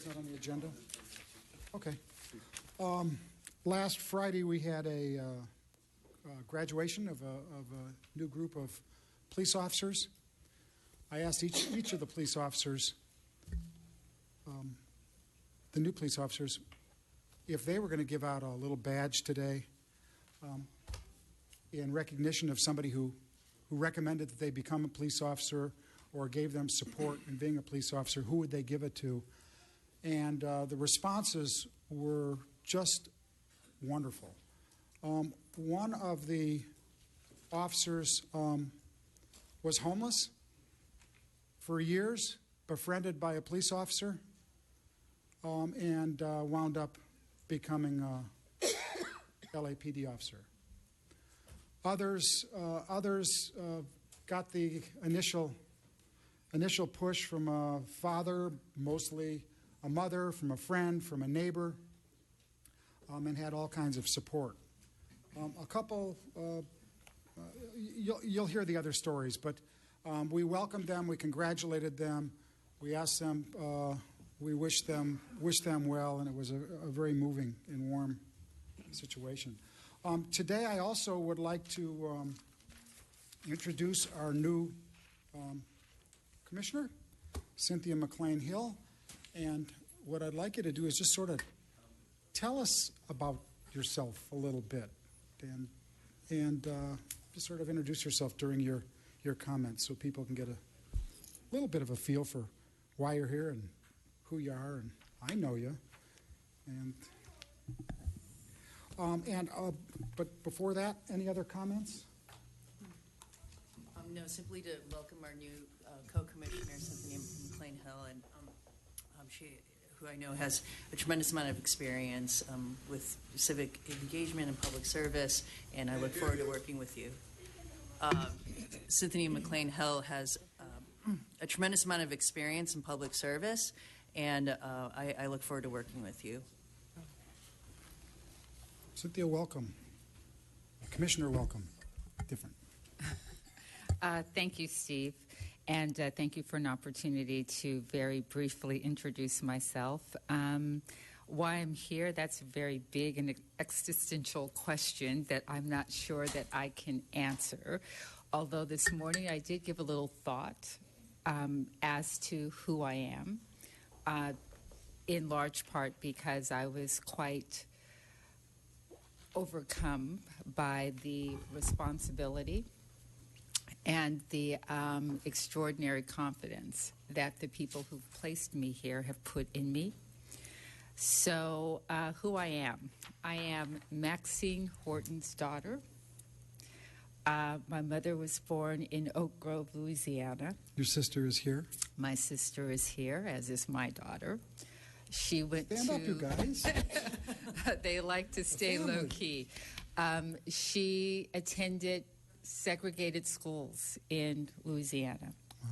It's not on the agenda? Okay. Last Friday, we had a graduation of a new group of police officers. I asked each of the police officers, the new police officers, if they were going to give out a little badge today in recognition of somebody who recommended that they become a police officer or gave them support in being a police officer, who would they give it to? And the responses were just wonderful. One of the officers was homeless for years, befriended by a police officer, and wound up becoming a LAPD officer. Others got the initial push from a father, mostly a mother, from a friend, from a neighbor, and had all kinds of support. A couple, you'll hear the other stories, but we welcomed them, we congratulated them, we asked them, we wished them well, and it was a very moving and warm situation. Today, I also would like to introduce our new commissioner, Cynthia McLean-Hill, and what I'd like you to do is just sort of tell us about yourself a little bit, and just sort of introduce yourself during your comments so people can get a little bit of a feel for why you're here and who you are, and I know you, but before that, any other comments? No, simply to welcome our new co-commissioner, Cynthia McLean-Hill, and she, who I know has a tremendous amount of experience with civic engagement and public service, and I look forward to working with you. Cynthia McLean-Hill has a tremendous amount of experience in public service, and I look forward to working with you. Cynthia, welcome. Commissioner, welcome. Different. Thank you, Steve, and thank you for an opportunity to very briefly introduce myself. Why I'm here, that's a very big and existential question that I'm not sure that I can answer, although this morning I did give a little thought as to who I am, in large part because I was quite overcome by the responsibility and the extraordinary confidence that the people who've placed me here have put in me. So who I am Maxine Horton's daughter. My mother was born in Oak Grove, Louisiana. Your sister is here? My sister is here, as is my daughter. She went Stand up, you guys. They like to stay low-key. She attended segregated schools in Louisiana. Wow.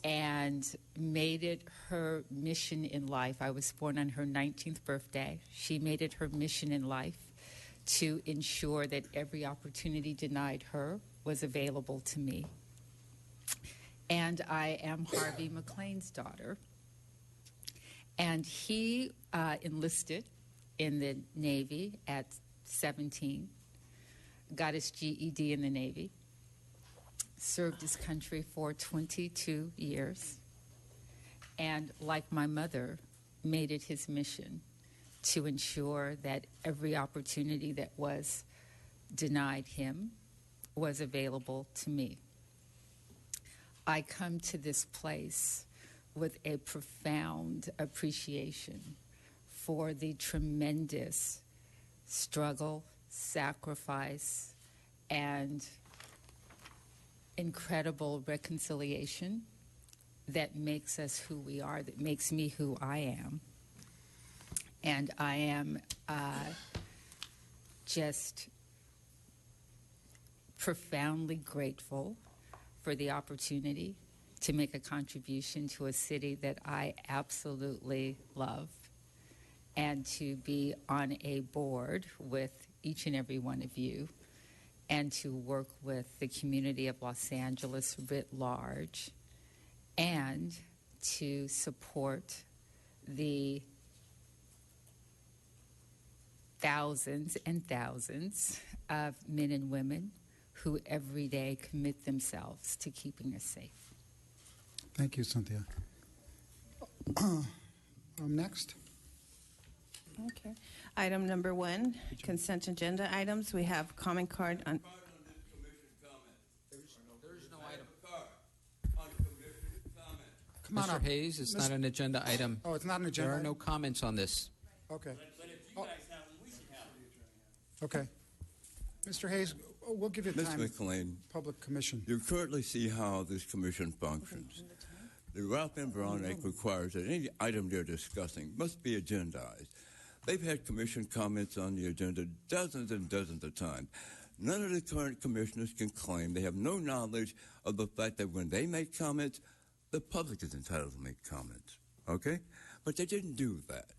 And made it her mission in life. I was born on her 19th birthday. She made it her mission in life to ensure that every opportunity denied her was available to me. And I am Harvey McLean's daughter. And he enlisted in the Navy at 17, got his GED in the Navy, served his country for 22 years, and like my mother, made it his mission to ensure that every opportunity that was denied him was available to me. I come to this place with a profound appreciation for the tremendous struggle, sacrifice, and incredible reconciliation that makes us who we are, that makes me who I am. And I am just profoundly grateful for the opportunity to make a contribution to a city that I absolutely love, and to be on a board with each and every one of you, and to work with the community of Los Angeles writ large, and to support the thousands and thousands of men and women who every day commit themselves to keeping us safe. Thank you, Cynthia. Next. Okay. Item number 1, consent agenda items. We have comment card on. There's no item. Come on Mr. up. Hayes, it's not an agenda item. Oh, it's not an agenda. There are no comments on this. Okay. But if you guys have them, we should have them. Okay. Mr. Hayes, we'll give you Mr. time. McLean, Public commission. you currently see how this commission functions. The Ralph M. Brown Act requires that any item they're discussing must be agendized. They've had commission comments on the agenda dozens and dozens of times. None of the current commissioners can claim they have no knowledge of the fact that when they make comments, the public is entitled to make comments. Okay? But they didn't do that.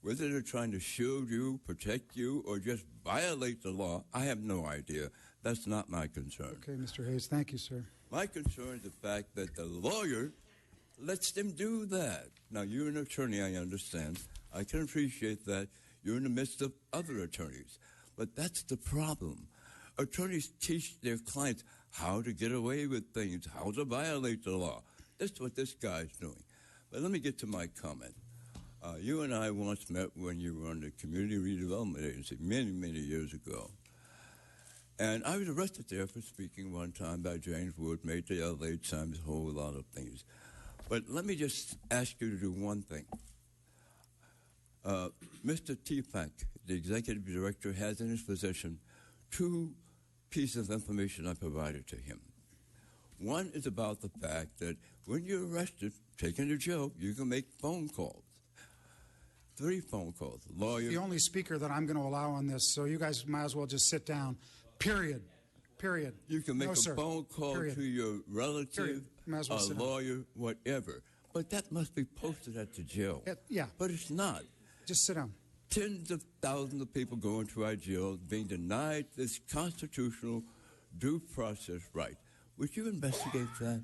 Whether they're trying to shield you, protect you, or just violate the law, I have no idea. That's not my concern. Okay, Mr. Hayes, thank you, sir. My concern is the fact that the lawyer lets them do that. Now, you're an attorney, I understand. I can appreciate that. You're in the midst of other attorneys. But that's the problem. Attorneys teach their clients how to get away with things, how to violate the law. That's what this guy's doing. But let me get to my comment. You and I once met when you were on the Community Redevelopment Agency many, many years ago. And I was arrested there for speaking one time by James Wood, made the LA Times, a whole lot of things. But let me just ask you to do one thing. Mr. Tepak, the executive director, has in his possession 2 pieces of information I provided to him. One is about the fact that when you're arrested, taken to jail, you can make phone calls. 3 phone calls. Lawyer. The only speaker that I'm going to allow on this, so you guys might as well just sit down. Period. Period. You can make No, a sir. phone call Period. to your relative, Period. Might as well a sit down. lawyer, whatever. But that must be posted at the jail. Yeah. But it's not. Just sit down. Tens of thousands of people go into our jails being denied this constitutional due process right. Would you investigate that?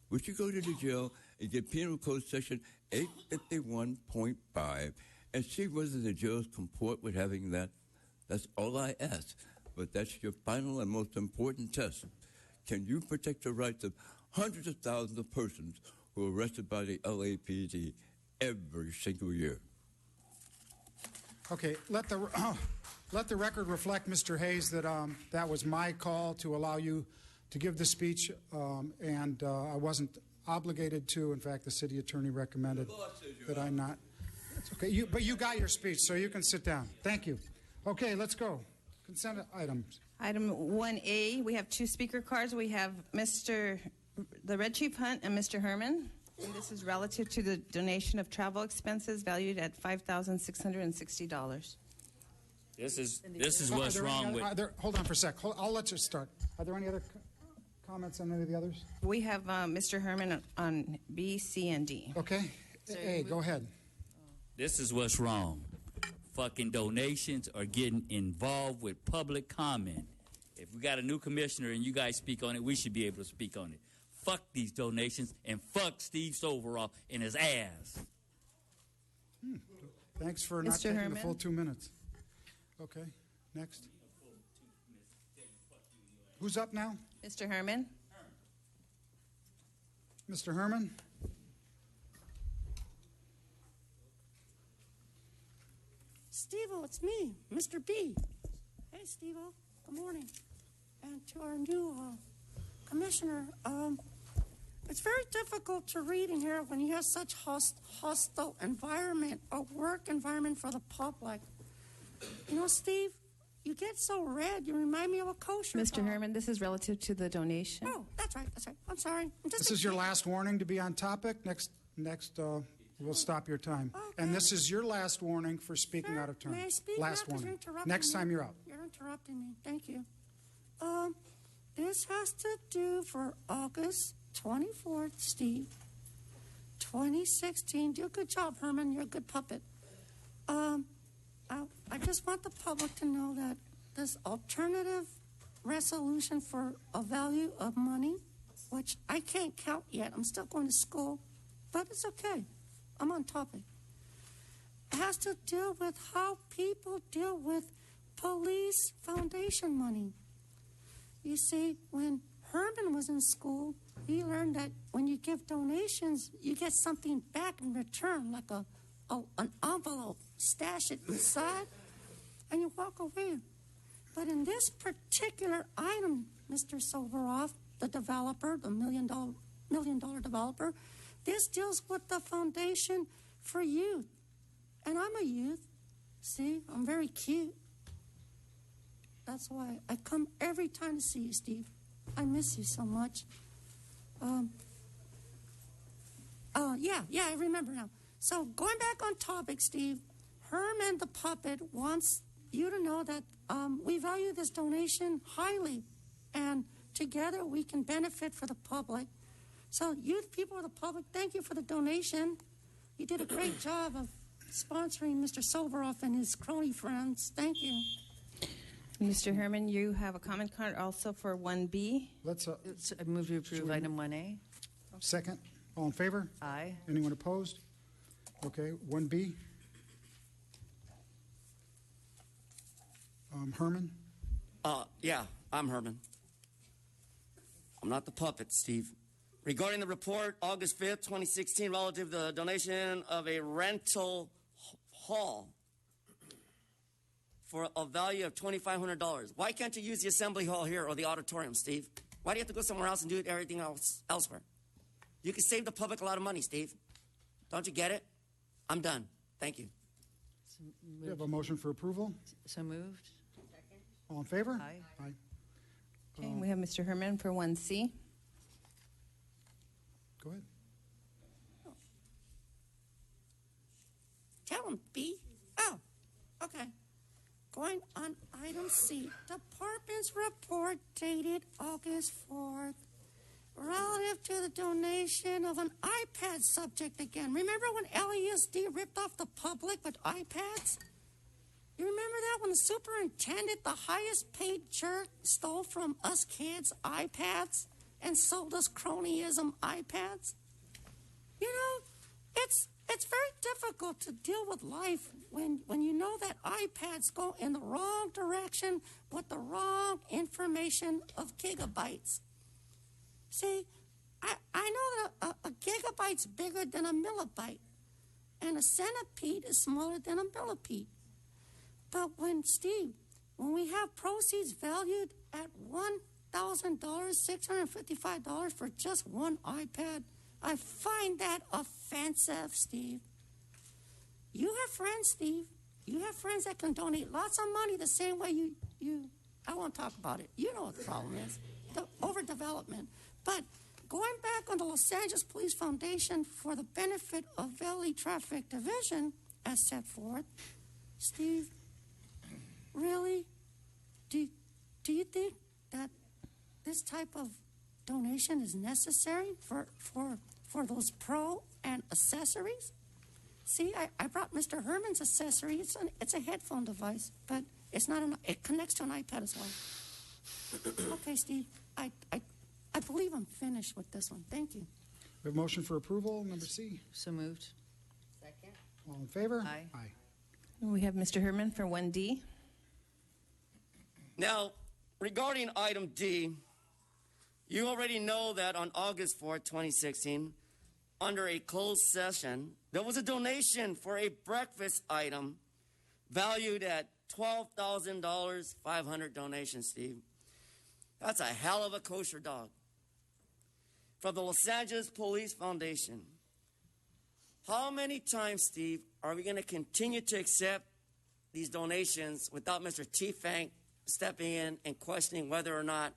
Would you go to the jail and get Penal Code Section 851.5 and see whether the jails comport with having that? That's all I ask. But that's your final and most important test. Can you protect the rights of hundreds of thousands of persons who are arrested by the LAPD every single year? Okay, let the record reflect, Mr. Hayes, that that was my call to allow you to give the speech, and I wasn't obligated to. In fact, the city attorney recommended that I not. That's okay, but you got your speech, so you can sit down. Thank you. Okay, let's go. Consent items. Item 1A, we have 2 speaker cards. We have the Red Chief Hunt and Mr. Herman. And this is relative to the donation of travel expenses valued at $5,660. This is what's wrong with. Hold on for a sec. I'll let you start. Are there any other comments on any of the others? We have Mr. Herman on B, C, and D. Okay. A, go ahead. This is what's wrong. Fucking donations are getting involved with public comment. If we got a new commissioner and you guys speak on it, we should be able to speak on it. Fuck these donations and fuck Steve Soveroff in his ass. Thanks for not Mr. taking the Herman? full 2 minutes. Okay, next. Who's up now? Mr. Herman? Mr. Herman? Steve-O, it's me, Mr. B. Hey, Steve-O, good morning. And to our new commissioner, it's very difficult to read in here when you have such hostile environment, a work environment for the public. You know, Steve, you get so red, you remind me of a kosher Mr. dog. Herman, this is relative to the donation. Oh, that's right. I'm sorry. I'm just This is your last warning to be on topic. Next, we'll stop your time. Okay. And this is your last warning for speaking Sure. out of turn. May I speak Last now? 'Cause warning. you're interrupting Next me. time you're out. You're interrupting me. Thank you. This has to do for August 24th, Steve. 2016. Do a good job, Herman. You're a good puppet. I just want the public to know that this alternative resolution for a value of money, which I can't count yet. I'm still going to school, but it's okay. I'm on topic. has to deal with how people deal with police foundation money. You see, when Herman was in school, he learned that when you give donations, you get something back in return, like an envelope. Stash it inside, and you walk away. But in this particular item, Mr. Silveroff, the developer, the $1 million developer, this deals with the foundation for youth. And I'm a youth. See, I'm very cute. That's why I come every time to see you, Steve. I miss you so much. I remember now. So going back on topic, Steve, Herman the puppet wants you to know that we value this donation highly, and together we can benefit for the public. So youth people of the public, thank you for the donation. You did a great job of sponsoring Mr. Silveroff and his crony friends. Thank you. Mr. Herman, you have a comment card also for 1B. Let's, I move to approve item 1A. second. All in favor? Aye. Anyone opposed? Okay, 1B. Herman? Yeah, I'm Herman. I'm not the puppet, Steve. Regarding the report, August 5th, 2016, relative to the donation of a rental hall for a value of $2,500. Why can't you use the assembly hall here or the auditorium, Steve? Why do you have to go somewhere else and do everything else elsewhere? You can save the public a lot of money, Steve. Don't you get it? I'm done. Thank you. We have a motion for approval. So moved. All in favor? Aye. Aye. Okay, we have Mr. Herman for 1C. Go ahead. Tell him, B. Oh, okay. Going on item C, department's report dated August 4th, relative to the donation of an iPad subject again. Remember when LASD ripped off the public with iPads? You remember that when the superintendent, the highest paid jerk, stole from us kids iPads and sold us cronyism iPads? You know, it's very difficult to deal with life when you know that iPads go in the wrong direction with the wrong information of gigabytes. See, I know that a gigabyte's bigger than a millibyte, and a centipede is smaller than a millipede. But when we have proceeds valued at $1,000, $655 for just one iPad, I find that offensive, Steve. You have friends, Steve. You have friends that can donate lots of money the same way I won't talk about it. You know what the problem is, the overdevelopment. But going back on the Los Angeles Police Foundation for the benefit of Valley Traffic Division, as set forth, Steve, really? Do you think that this type of donation is necessary for those pro and accessories? See, I brought Mr. Herman's accessory. It's a headphone device, but it's not it connects to an iPad as well. Okay, Steve, I believe I'm finished with this one. Thank you. We have a motion for approval, number C. So moved. All in favor? Aye. Aye. We have Mr. Herman for 1D. Now, regarding item D, you already know that on August 4th, 2016, under a closed session, there was a donation for a breakfast item valued at $12,000, 500 donations, Steve. That's a hell of a kosher dog. From the Los Angeles Police Foundation. How many times, Steve, are we going to continue to accept these donations without Mr. T. Fank stepping in and questioning whether or not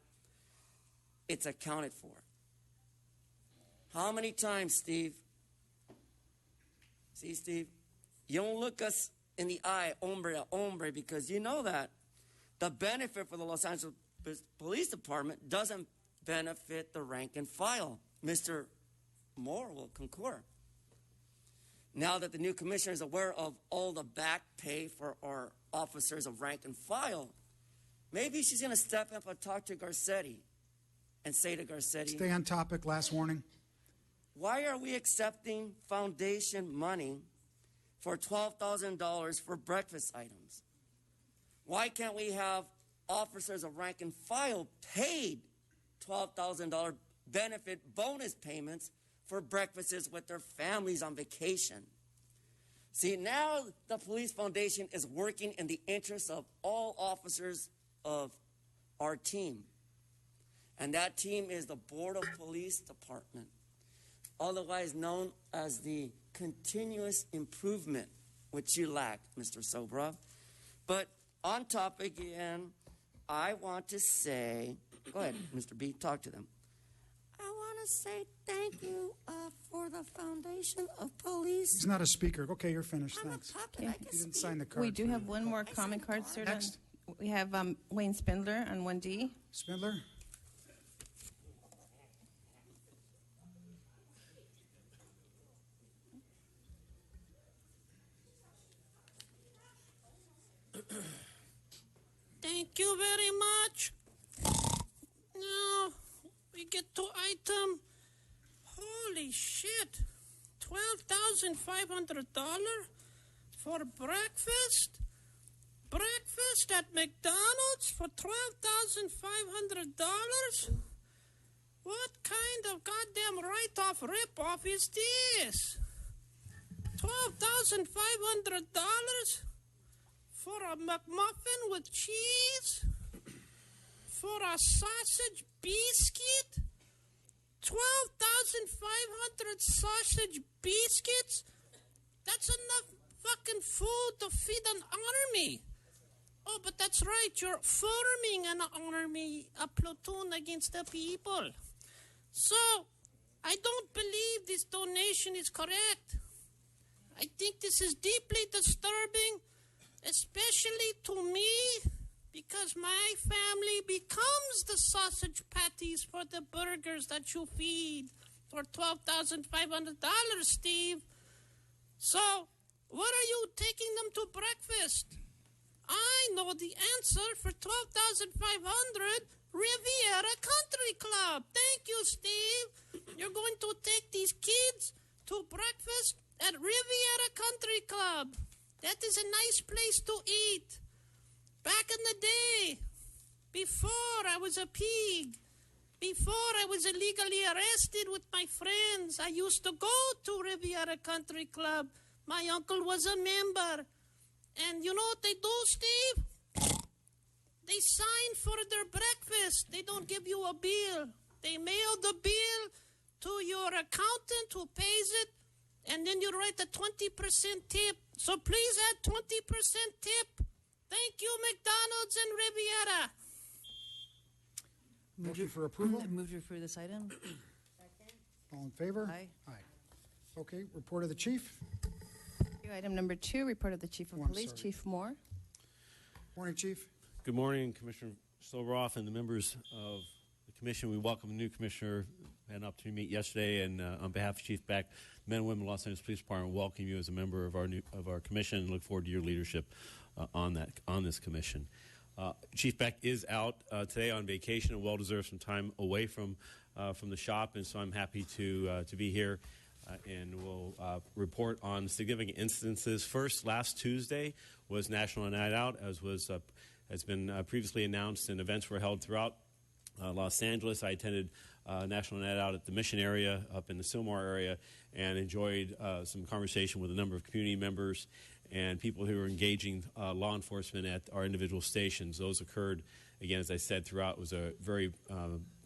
it's accounted for? How many times, Steve? See, Steve, you don't look us in the eye, hombre a hombre, because you know that the benefit for the Los Angeles Police Department doesn't benefit the rank and file. Mr. Moore will concur. Now that the new commissioner is aware of all the back pay for our officers of rank and file, maybe she's going to step up and talk to Garcetti and say to Garcetti, Stay on topic, last warning. why are we accepting foundation money for $12,000 for breakfast items? Why can't we have officers of rank and file paid $12,000 benefit bonus payments for breakfasts with their families on vacation? See, now the Police Foundation is working in the interests of all officers of our team. And that team is the Board of Police Department, otherwise known as the Continuous Improvement, which you lack, Mr. Sobra. But on topic again, I want to say, go ahead, Mr. B, talk to them. I want to say thank you for the Foundation of Police. He's not a speaker. Okay, you're finished. I'm Thanks. a puppet. Yeah. I You can didn't speak. sign the card. We do for have you. one more comment card, sir. Next. We have Wayne Spindler on 1D. Spindler? Thank you very much. Now we get to item. Holy shit! $12,500 for breakfast. Breakfast at McDonald's for $12,500. What kind of goddamn write-off rip-off is this? $12,500 for a McMuffin with cheese? For a sausage biscuit? 12,500 sausage biscuits? That's enough fucking food to feed an army. Oh, but that's right, you're forming an army, a platoon against the people. So, I don't believe this donation is correct. I think this is deeply disturbing, especially to me, because my family becomes the sausage patties for the burgers that you feed for $12,500, Steve. So, what are you taking them to breakfast? I know the answer for $12,500, Riviera Country Club. Thank you, Steve. You're going to take these kids to breakfast at Riviera Country Club. That is a nice place to eat. Back in the day, before I was a pig, before I was illegally arrested with my friends, I used to go to Riviera Country Club. My uncle was a member. And you know what they do, Steve? They sign for their breakfast. They don't give you a bill. They mail the bill to your accountant who pays it, and then you write a 20% tip. So please add 20% tip. Thank you, McDonald's and Riviera. Motion for approval? Move to approve this item. All in favor? Aye. Aye. Okay, report of the chief. Item number 2, report of the Chief of Oh, I'm Police, sorry. Chief Moore. Morning, Chief. Good morning, Commissioner Sobroff and the members of the commission. We welcome a new commissioner. I had an opportunity to meet yesterday, and on behalf of Chief Beck, men and women of the Los Angeles Police Department welcome you as a member of our commission and look forward to your leadership on this commission. Chief Beck is out today on vacation and well deserves some time away from the shop, and so I'm happy to be here. And we'll report on significant instances. First, last Tuesday was National Night Out, as has been previously announced, and events were held throughout Los Angeles. I attended National Night Out at the Mission area up in the Sylmar area and enjoyed some conversation with a number of community members and people who were engaging law enforcement at our individual stations. Those occurred, again, as I said, throughout. It was a very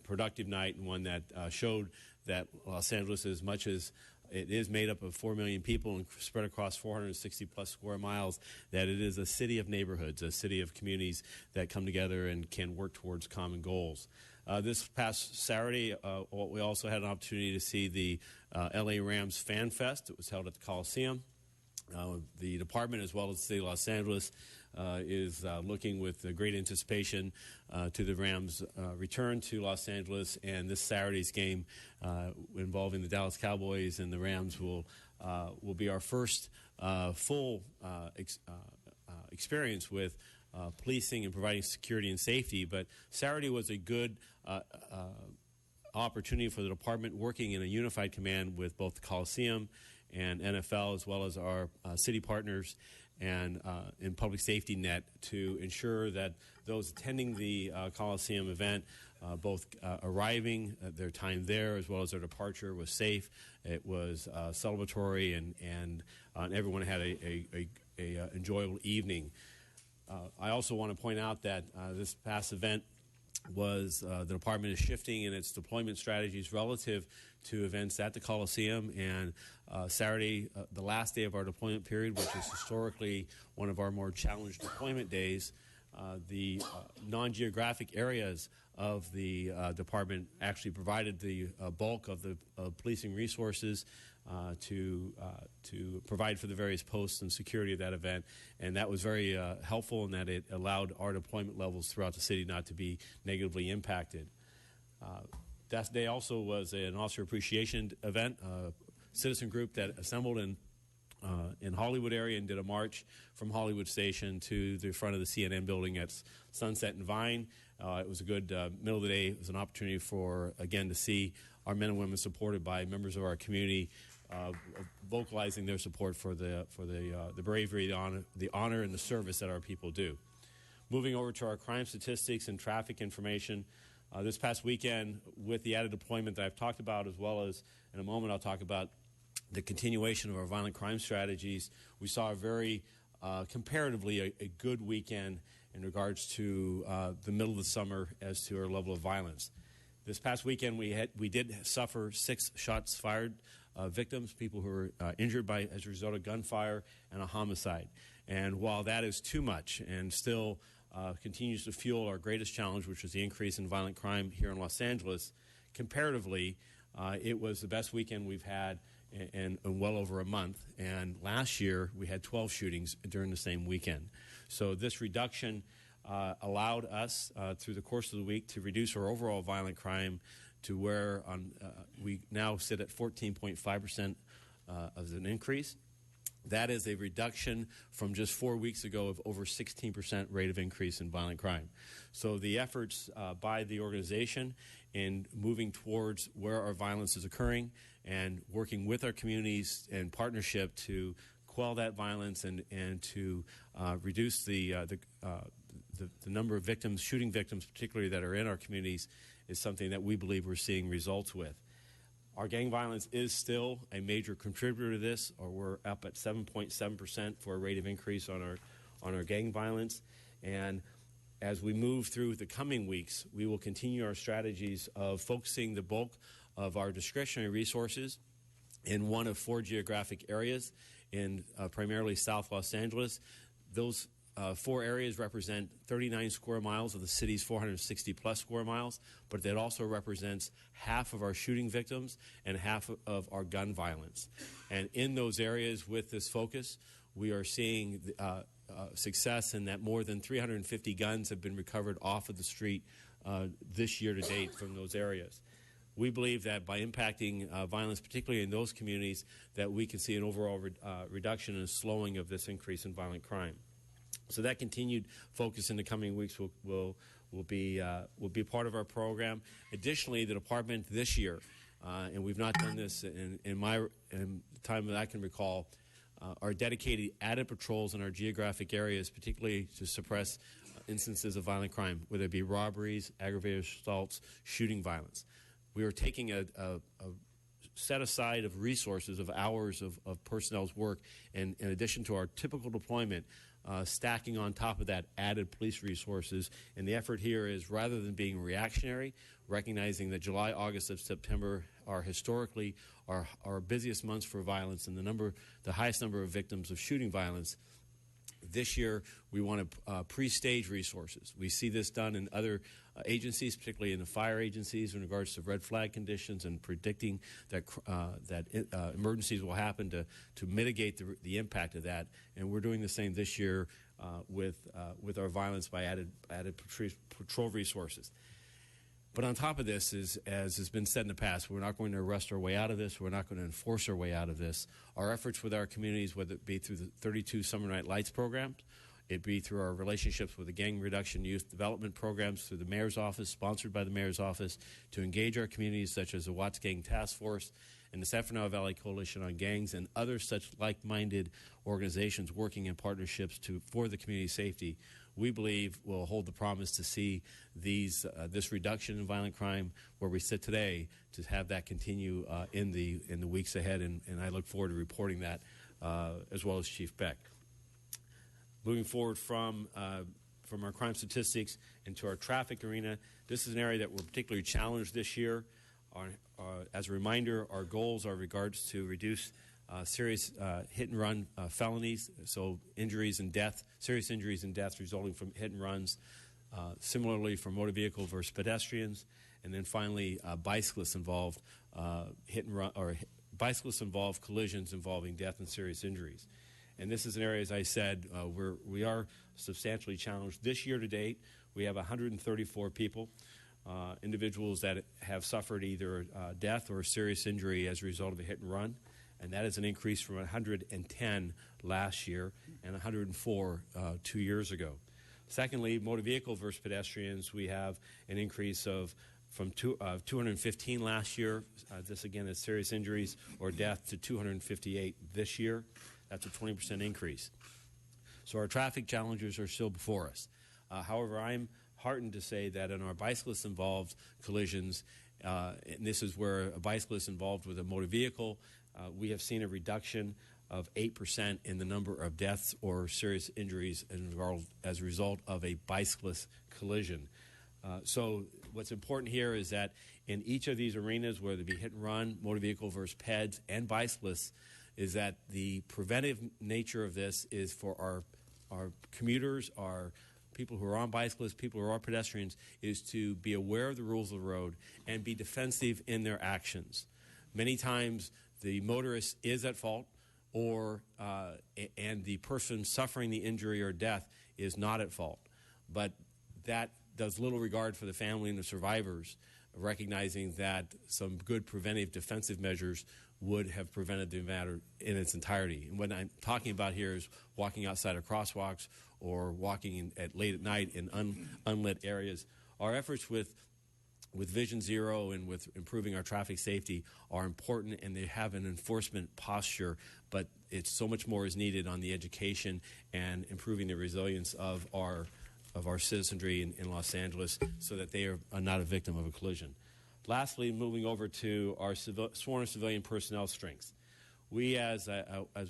productive night and one that showed that Los Angeles, as much as it is made up of 4 million people and spread across 460-plus square miles, that it is a city of neighborhoods, a city of communities that come together and can work towards common goals. This past Saturday, we also had an opportunity to see the LA Rams Fan Fest. It was held at the Coliseum. The department, as well as the city of Los Angeles, is looking with great anticipation to the Rams' return to Los Angeles, and this Saturday's game involving the Dallas Cowboys and the Rams will be our first full experience with policing and providing security and safety. But Saturday was a good opportunity for the department, working in a unified command with both the Coliseum and NFL, as well as our city partners and in Public Safety Net, to ensure that those attending the Coliseum event, both arriving, their time there, as well as their departure, was safe. It was celebratory, and everyone had a enjoyable evening. I also want to point out that this past event was the department is shifting in its deployment strategies relative to events at the Coliseum. And Saturday, the last day of our deployment period, which is historically one of our more challenged deployment days, the non-geographic areas of the department actually provided the bulk of the policing resources to provide for the various posts and security of that event. And that was very helpful in that it allowed our deployment levels throughout the city not to be negatively impacted. That day also was an officer appreciation event, a citizen group that assembled in Hollywood area and did a march from Hollywood Station to the front of the CNN building at Sunset and Vine. It was a good middle of the day. It was an opportunity for, again, to see our men and women supported by members of our community, vocalizing their support for the bravery, the honor, and the service that our people do. Moving over to our crime statistics and traffic information, this past weekend, with the added deployment that I've talked about, as well as in a moment I'll talk about the continuation of our violent crime strategies, we saw a very comparatively a good weekend in regards to the middle of the summer as to our level of violence. This past weekend, we did suffer 6 shots fired victims, people who were injured as a result of gunfire and a homicide. And while that is too much and still continues to fuel our greatest challenge, which is the increase in violent crime here in Los Angeles, comparatively, it was the best weekend we've had in well over a month. And last year, we had 12 shootings during the same weekend. So this reduction allowed us, through the course of the week, to reduce our overall violent crime to where we now sit at 14.5% of an increase. That is a reduction from just 4 weeks ago of over 16% rate of increase in violent crime. So the efforts by the organization in moving towards where our violence is occurring and working with our communities in partnership to quell that violence and to reduce the number of victims, shooting victims particularly, that are in our communities, is something that we believe we're seeing results with. Our gang violence is still a major contributor to this, or we're up at 7.7% for a rate of increase on our gang violence. And as we move through the coming weeks, we will continue our strategies of focusing the bulk of our discretionary resources in one of 4 geographic areas in primarily South Los Angeles. Those 4 areas represent 39 square miles of the city's 460-plus square miles, but that also represents half of our shooting victims and half of our gun violence. And in those areas with this focus, we are seeing success in that more than 350 guns have been recovered off of the street this year to date from those areas. We believe that by impacting violence, particularly in those communities, that we can see an overall reduction and slowing of this increase in violent crime. So that continued focus in the coming weeks will be part of our program. Additionally, the department this year, and we've not done this in the time that I can recall, are dedicated added patrols in our geographic areas, particularly to suppress instances of violent crime, whether it be robberies, aggravated assaults, shooting violence. We are taking a set aside of resources, of hours of personnel's work, and in addition to our typical deployment, stacking on top of that added police resources. And the effort here is, rather than being reactionary, recognizing that July, August, and September are historically our busiest months for violence and the highest number of victims of shooting violence. This year, we want to pre-stage resources. We see this done in other agencies, particularly in the fire agencies, in regards to red flag conditions and predicting that emergencies will happen to mitigate the impact of that. And we're doing the same this year with our violence by added patrol resources. But on top of this, as has been said in the past, we're not going to arrest our way out of this. We're not going to enforce our way out of this. Our efforts with our communities, whether it be through the 32 Summer Night Lights programs, it be through our relationships with the Gang Reduction Youth Development Programs, through the Mayor's Office, sponsored by the Mayor's Office, to engage our communities, such as the Watts Gang Task Force, and the San Fernando Valley Coalition on Gangs and other such like-minded organizations working in partnerships for the community safety, we believe will hold the promise to see this reduction in violent crime where we sit today, to have that continue in the weeks ahead, and I look forward to reporting that as well as Chief Beck. Moving forward from our crime statistics into our traffic arena, this is an area that we're particularly challenged this year. As a reminder, our goals are regards to reduce serious hit-and-run felonies, so injuries and death, serious injuries and death resulting from hit-and-runs, similarly for motor vehicle versus pedestrians, and then finally bicyclists-involved hit-and-run or bicyclists-involved collisions involving death and serious injuries. And this is an area, as I said, we are substantially challenged. This year to date, we have 134 people, individuals that have suffered either death or serious injury as a result of a hit and run, and that is an increase from 110 last year and 104 2 years ago. Secondly, motor vehicle versus pedestrians, we have an increase from 215 last year. This again is serious injuries or death, to 258 this year. That's a 20% increase. So our traffic challenges are still before us. However, I'm heartened to say that in our bicyclist-involved collisions, and this is where a bicyclist involved with a motor vehicle, we have seen a reduction of 8% in the number of deaths or serious injuries as a result of a bicyclist collision. So what's important here is that in each of these arenas, whether it be hit and run, motor vehicle versus peds, and bicyclists, is that the preventive nature of this is for our commuters, our people who are on bicyclists, people who are pedestrians, is to be aware of the rules of the road and be defensive in their actions. Many times the motorist is at fault, and the person suffering the injury or death is not at fault. But that does little regard for the family and the survivors, recognizing that some good preventive defensive measures would have prevented the matter in its entirety. And what I'm talking about here is walking outside of crosswalks or walking late at night in unlit areas. Our efforts with Vision Zero and with improving our traffic safety are important, and they have an enforcement posture, but so much more is needed on the education and improving the resilience of our citizenry in Los Angeles so that they are not a victim of a collision. Lastly, moving over to our sworn civilian personnel strengths. We, as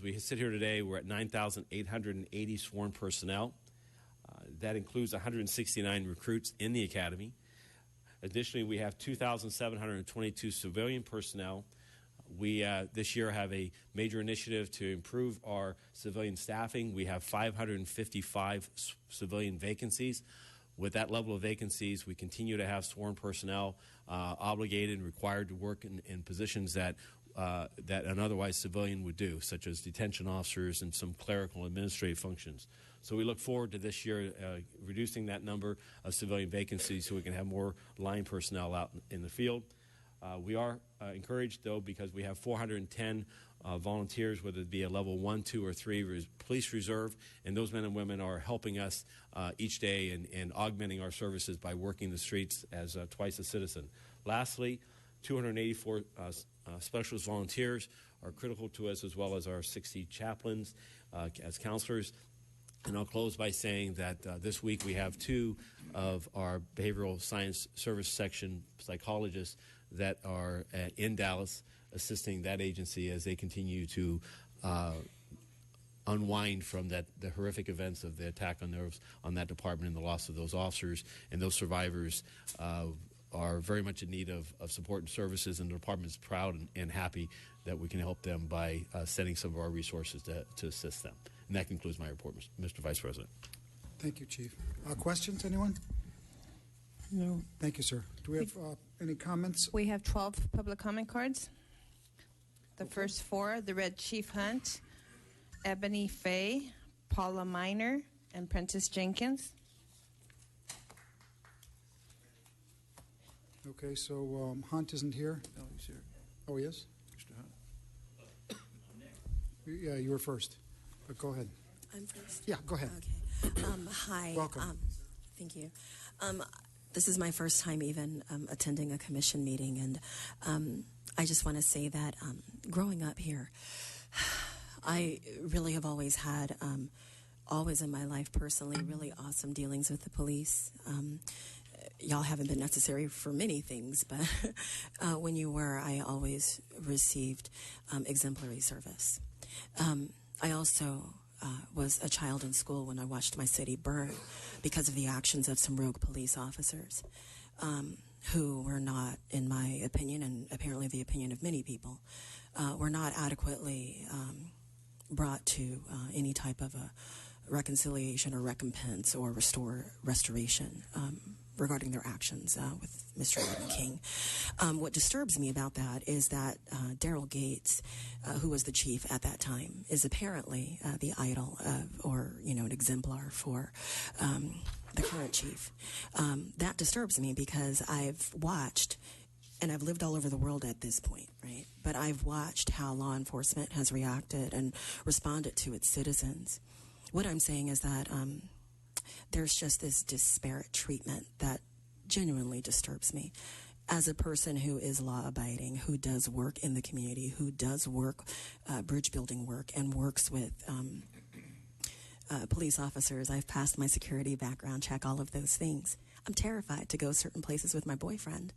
we sit here today, we're at 9,880 sworn personnel. That includes 169 recruits in the academy. Additionally, we have 2,722 civilian personnel. We, this year, have a major initiative to improve our civilian staffing. We have 555 civilian vacancies. With that level of vacancies, we continue to have sworn personnel obligated and required to work in positions that an otherwise civilian would do, such as detention officers and some clerical administrative functions. So we look forward to this year reducing that number of civilian vacancies so we can have more line personnel out in the field. We are encouraged, though, because we have 410 volunteers, whether it be a level 1, 2, or 3 police reserve, and those men and women are helping us each day and augmenting our services by working the streets as twice a citizen. Lastly, 284 specialist volunteers are critical to us, as well as our 60 chaplains as counselors. And I'll close by saying that this week we have 2 of our behavioral science service section psychologists that are in Dallas assisting that agency as they continue to unwind from the horrific events of the attack on that department and the loss of those officers. And those survivors are very much in need of support and services, and the department is proud and happy that we can help them by sending some of our resources to assist them. And that concludes my report, Mr. Vice President. Thank you, Chief. Questions, anyone? No. Thank you, sir. Do we have any comments? We have 12 public comment cards. The first 4, the Red Chief Hunt, Ebony Fay, Paula Miner, and Prentice Jenkins. Okay, so Hunt isn't here. No, he's here. Oh, he is? Mr. Hunt. Yeah, you were first, but go ahead. I'm first? Yeah, go ahead. Okay. Hi. Welcome. Thank you. This is my first time even attending a commission meeting, and I just want to say that growing up here, I really have always had, always in my life personally, really awesome dealings with the police. Y'all haven't been necessary for many things, but when you were, I always received exemplary service. I also was a child in school when I watched my city burn because of the actions of some rogue police officers who were not, in my opinion, and apparently the opinion of many people, were not adequately brought to any type of a reconciliation or recompense or restoration regarding their actions with Mr. Martin King. What disturbs me about that is that Daryl Gates, who was the chief at that time, is apparently the idol of, or an exemplar for the current chief. That disturbs me because I've watched, and I've lived all over the world at this point, right? But I've watched how law enforcement has reacted and responded to its citizens. What I'm saying is that there's just this disparate treatment that genuinely disturbs me. As a person who is law-abiding, who does work in the community, who does work, bridge-building work, and works with police officers, I've passed my security background check, all of those things. I'm terrified to go certain places with my boyfriend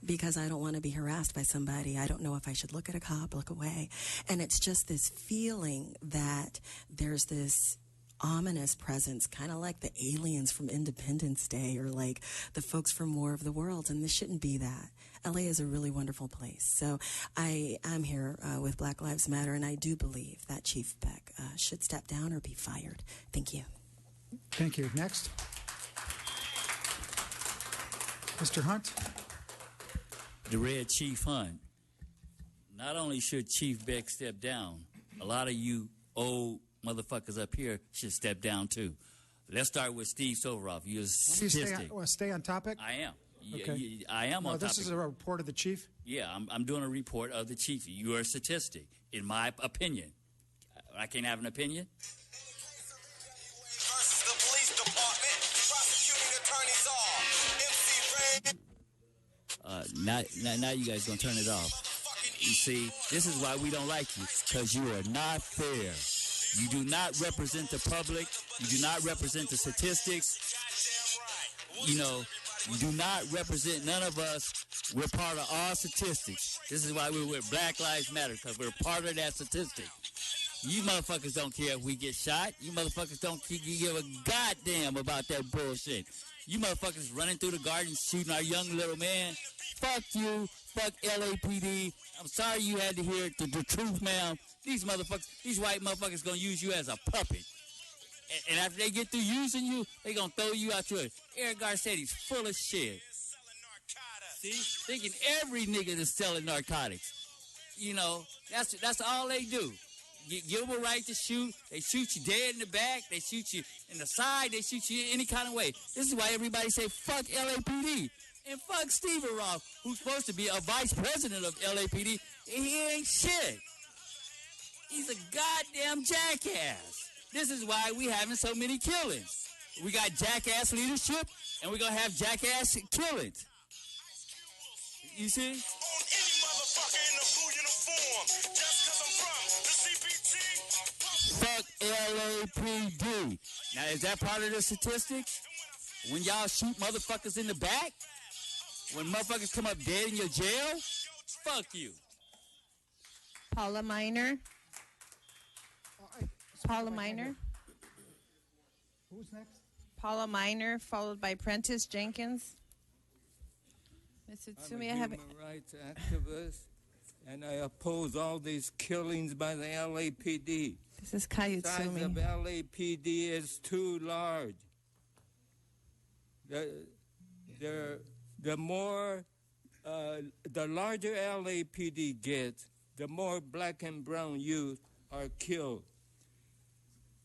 because I don't want to be harassed by somebody. I don't know if I should look at a cop, look away. And it's just this feeling that there's this ominous presence, kind of like the aliens from Independence Day or like the folks from War of the Worlds, and this shouldn't be that. LA is a really wonderful place. So I am here with Black Lives Matter, and I do believe that Chief Beck should step down or be fired. Thank you. Thank you. Next. Mr. Hunt. The Red Chief Hunt. Not only should Chief Beck step down, a lot of you old motherfuckers up here should step down too. Let's start with Steve Sovoroff. You're a statistic. Stay on topic? I am. Okay. I am on topic. This is a report of the chief? Yeah, I'm doing a report of the chief. You are a statistic, in my opinion. I can't have an opinion? Now you guys gonna turn it off. You see, this is why we don't like you, because you are not fair. You do not represent the public. You do not represent the statistics. You do not represent none of us. We're part of all statistics. This is why we're with Black Lives Matter, because we're part of that statistic. You motherfuckers don't care if we get shot. You motherfuckers don't give a goddamn about that bullshit. You motherfuckers running through the garden shooting our young little man. Fuck you. Fuck LAPD. I'm sorry you had to hear the truth, ma'am. These motherfuckers, these white motherfuckers gonna use you as a puppet. And after they get through using you, they gonna throw you out your... Eric Garcetti's full of shit. See? Thinking every nigga is selling narcotics. That's all they do. Give them a right to shoot. They shoot you dead in the back. They shoot you in the side. They shoot you any kind of way. This is why everybody say, fuck LAPD. And fuck Stephen Roth, who's supposed to be a vice president of LAPD. And he ain't shit. He's a goddamn jackass. This is why we having so many killings. We got jackass leadership, and we're going to have jackass killings. You see? Fuck LAPD. Now, is that part of the statistics? When y'all shoot motherfuckers in the back? When motherfuckers come up dead in your jail? Fuck you. Paula Miner. Paula Miner. Who's next? Paula Miner, followed by Prentice Jenkins. Mr. Tsumi, I'm a human rights activist, and I oppose all these killings by the LAPD. This is Kayu The size Tsumi. of LAPD is too large. The larger LAPD gets, the more black and brown youth are killed.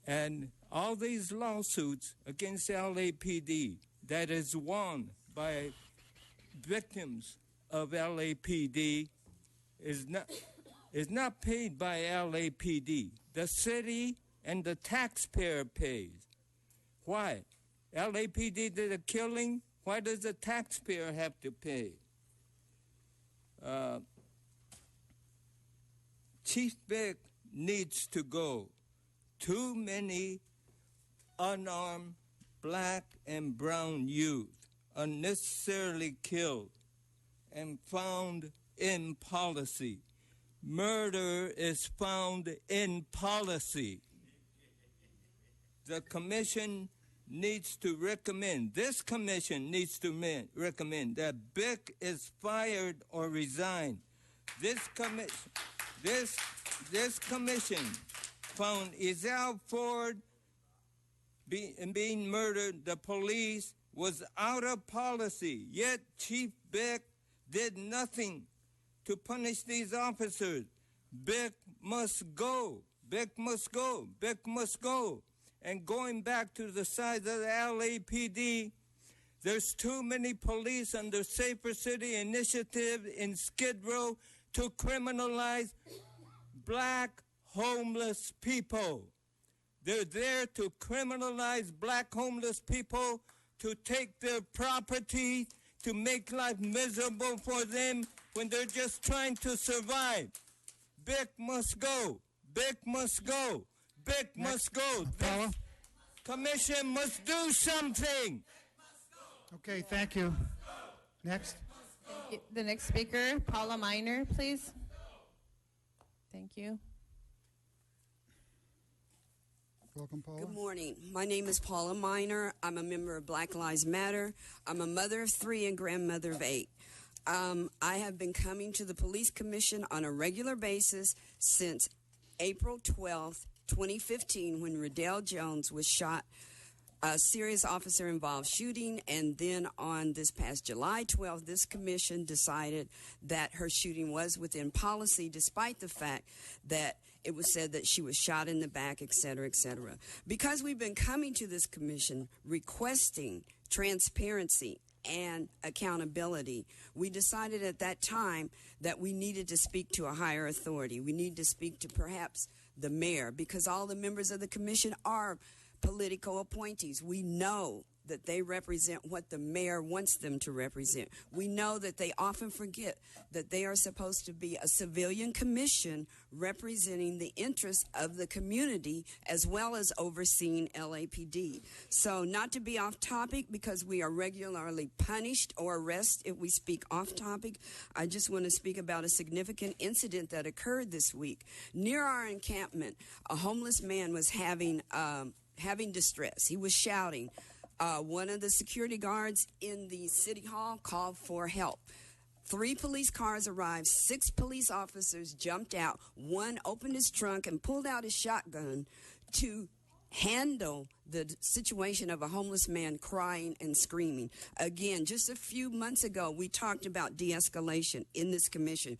And all these lawsuits against LAPD that is won by victims of LAPD is not paid by LAPD. The city and the taxpayer pays. Why? LAPD did a killing. Why does the taxpayer have to pay? Chief Beck needs to go. Too many unarmed black and brown youth unnecessarily killed and found in policy. Murder is found in policy. The commission needs to recommend, this commission needs to recommend that Beck is fired or resign. This commission found Ezell Ford being murdered. The police was out of policy, yet Chief Beck did nothing to punish these officers. Beck must go. Beck must go. Beck must go. And going back to the size of the LAPD, there's too many police under Safer City Initiative in Skid Row to criminalize black homeless people. They're there to criminalize black homeless people, to take their property, to make life miserable for them when they're just trying to survive. Beck must go. Beck must go. Beck must go. This commission must do something. Okay, thank you. Next. The next speaker, Paula Miner, please. Thank you. Welcome, Paula. Good morning. My name is Paula Miner. I'm a member of Black Lives Matter. I'm a mother of 3 and grandmother of 8. I have been coming to the Police Commission on a regular basis since April 12th, 2015, when Riddell Jones was shot, a serious officer-involved shooting, and then on this past July 12th, this commission decided that her shooting was within policy, despite the fact that it was said that she was shot in the back, et cetera, et cetera. Because we've been coming to this commission requesting transparency and accountability, we decided at that time that we needed to speak to a higher authority. We need to speak to perhaps the mayor, because all the members of the commission are political appointees. We know that they represent what the mayor wants them to represent. We know that they often forget that they are supposed to be a civilian commission representing the interests of the community as well as overseeing LAPD. So not to be off topic, because we are regularly punished or arrested if we speak off topic, I just want to speak about a significant incident that occurred this week. Near our encampment, a homeless man was having distress. He was shouting. One of the security guards in the city hall called for help. 3 police cars arrived. 6 police officers jumped out. One opened his trunk and pulled out his shotgun to handle the situation of a homeless man crying and screaming. Again, just a few months ago, we talked about de-escalation in this commission.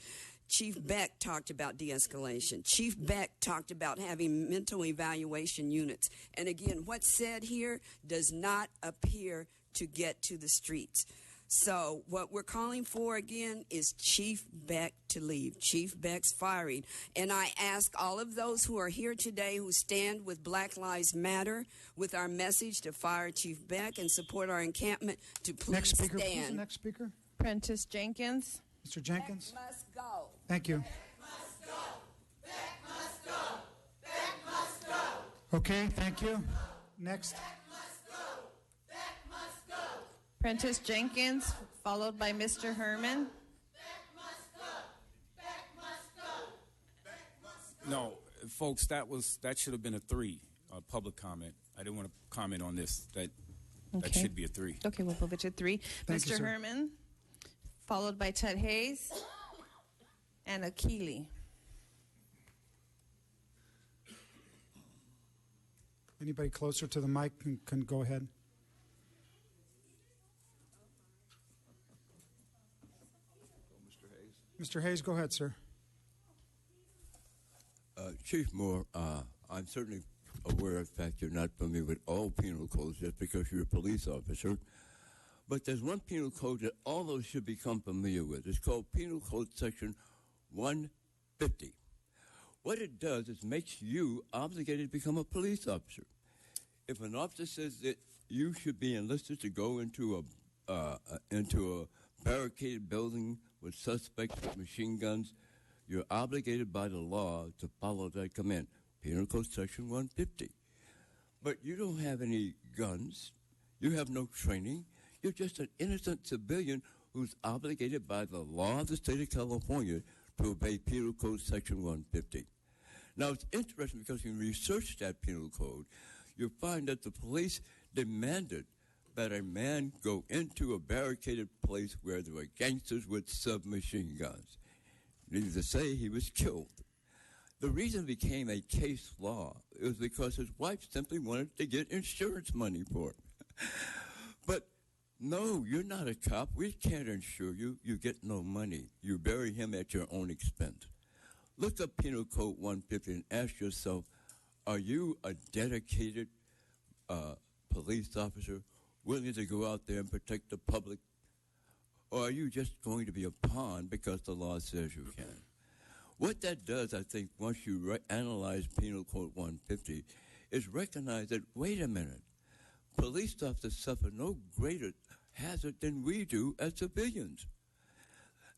Chief Beck talked about de-escalation. Chief Beck talked about having mental evaluation units. And again, what's said here does not appear to get to the streets. So what we're calling for again is Chief Beck to leave. Chief Beck's firing. And I ask all of those who are here today who stand with Black Lives Matter with our message to fire Chief Beck and support our encampment to please Next speaker, stand. please. Next speaker. Prentice Jenkins. Mr. Jenkins. Beck must go. Thank you. Okay, thank you. Next. Prentice Jenkins, followed by Mr. Herman. No, folks, that should have been a 3, public comment. I didn't want to comment on this. That should be a 3. Okay, we'll move it to 3. Thank you, Mr. sir. Herman, followed by Ted Hayes and Akili. Anybody closer to the mic can go ahead. Mr. Hayes, go ahead, sir. Chief Moore, I'm certainly aware of the fact you're not familiar with all penal codes just because you're a police officer. But there's one penal code that all of us should become familiar with. It's called Penal Code Section 150. What it does is makes you obligated to become a police officer. If an officer says that you should be enlisted to go into a barricaded building with suspects with machine guns, you're obligated by the law to follow that command. Penal Code Section 150. But you don't have any guns. You have no training. You're just an innocent civilian who's obligated by the law of the state of California to obey Penal Code Section 150. Now, it's interesting because when you research that penal code, you find that the police demanded that a man go into a barricaded place where there were gangsters with submachine guns. Needless to say, he was killed. The reason it became a case law was because his wife simply wanted to get insurance money for him. But no, you're not a cop. We can't insure you. You get no money. You bury him at your own expense. Look up Penal Code 150 and ask yourself, are you a dedicated police officer willing to go out there and protect the public? Or are you just going to be a pawn because the law says you can? What that does, I think, once you analyze Penal Code 150, is recognize that, wait a minute, police officers suffer no greater hazard than we do as civilians.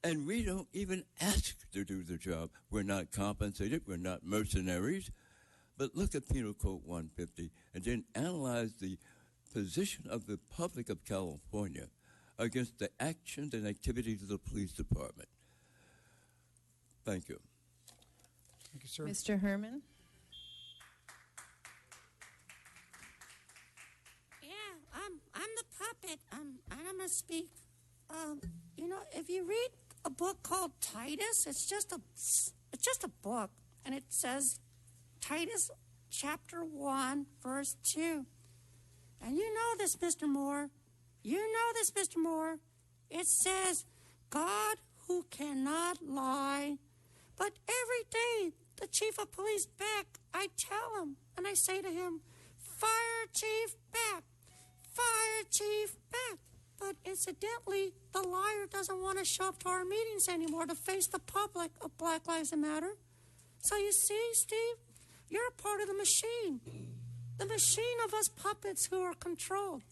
And we don't even ask to do the job. We're not compensated. We're not mercenaries. But look at Penal Code 150 and then analyze the position of the public of California against the actions and activities of the police department. Thank you. Thank you, sir. Mr. Herman? Yeah, I'm the puppet. I'm gonna speak. You know, if you read a book called Titus, it's just a book, and it says Titus chapter 1 verse 2. And you know this, Mr. Moore. You know this, Mr. Moore. It says, God who cannot lie. But every day, the chief of police Beck, I tell him, and I say to him, fire Chief Beck, fire Chief Beck. But incidentally, the liar doesn't want to show up to our meetings anymore to face the public of Black Lives Matter. So you see, Steve, you're a part of the machine. The machine of us puppets who are controlled.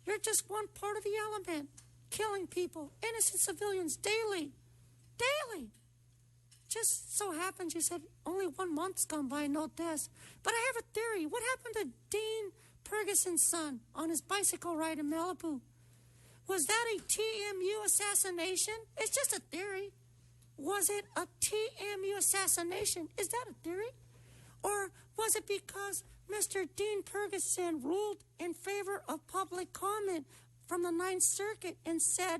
You're just one part of the element, killing people, innocent civilians, daily. Daily. Just so happens you said only 1 month's gone by, no deaths. But I have a theory. What happened to Dean Ferguson's son on his bicycle ride in Malibu? Was that a TMU assassination? It's just a theory. Was it a TMU assassination? Is that a theory? Or was it because Mr. Dean Ferguson ruled in favor of public comment from the Ninth Circuit and said,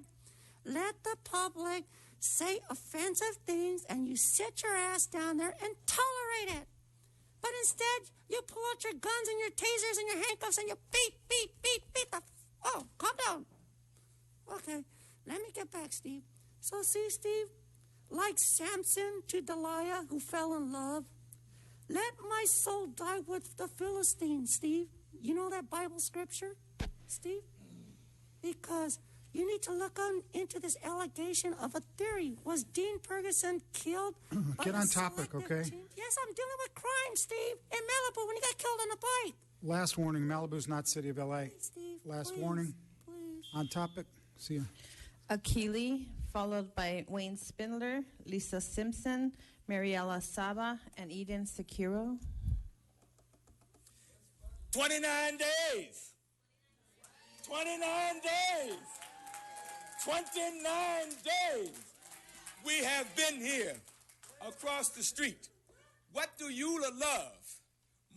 let the public say offensive things and you sit your ass down there and tolerate it? But instead, you pull out your guns and your tasers and your handcuffs and you beat the... Oh, calm down. Okay, let me get back, Steve. So see, Steve, like Samson to Delilah who fell in love, let my soul die with the Philistines, Steve. You know that Bible scripture, Steve? Because you need to look into this allegation of a theory. Was Dean Ferguson killed? Get on topic, okay? Team? Yes, I'm dealing with crime, Steve, in Malibu when he got killed on a bike. Last warning, Malibu's not city of L.A. Steve, Last please, warning. please. On topic. See ya. Akili, followed by Wayne Spindler, Lisa Simpson, Mariela Saba, and Eden Sekiro. 29 days. 29 days. 29 days. We have been here across the street. What do Eula Love,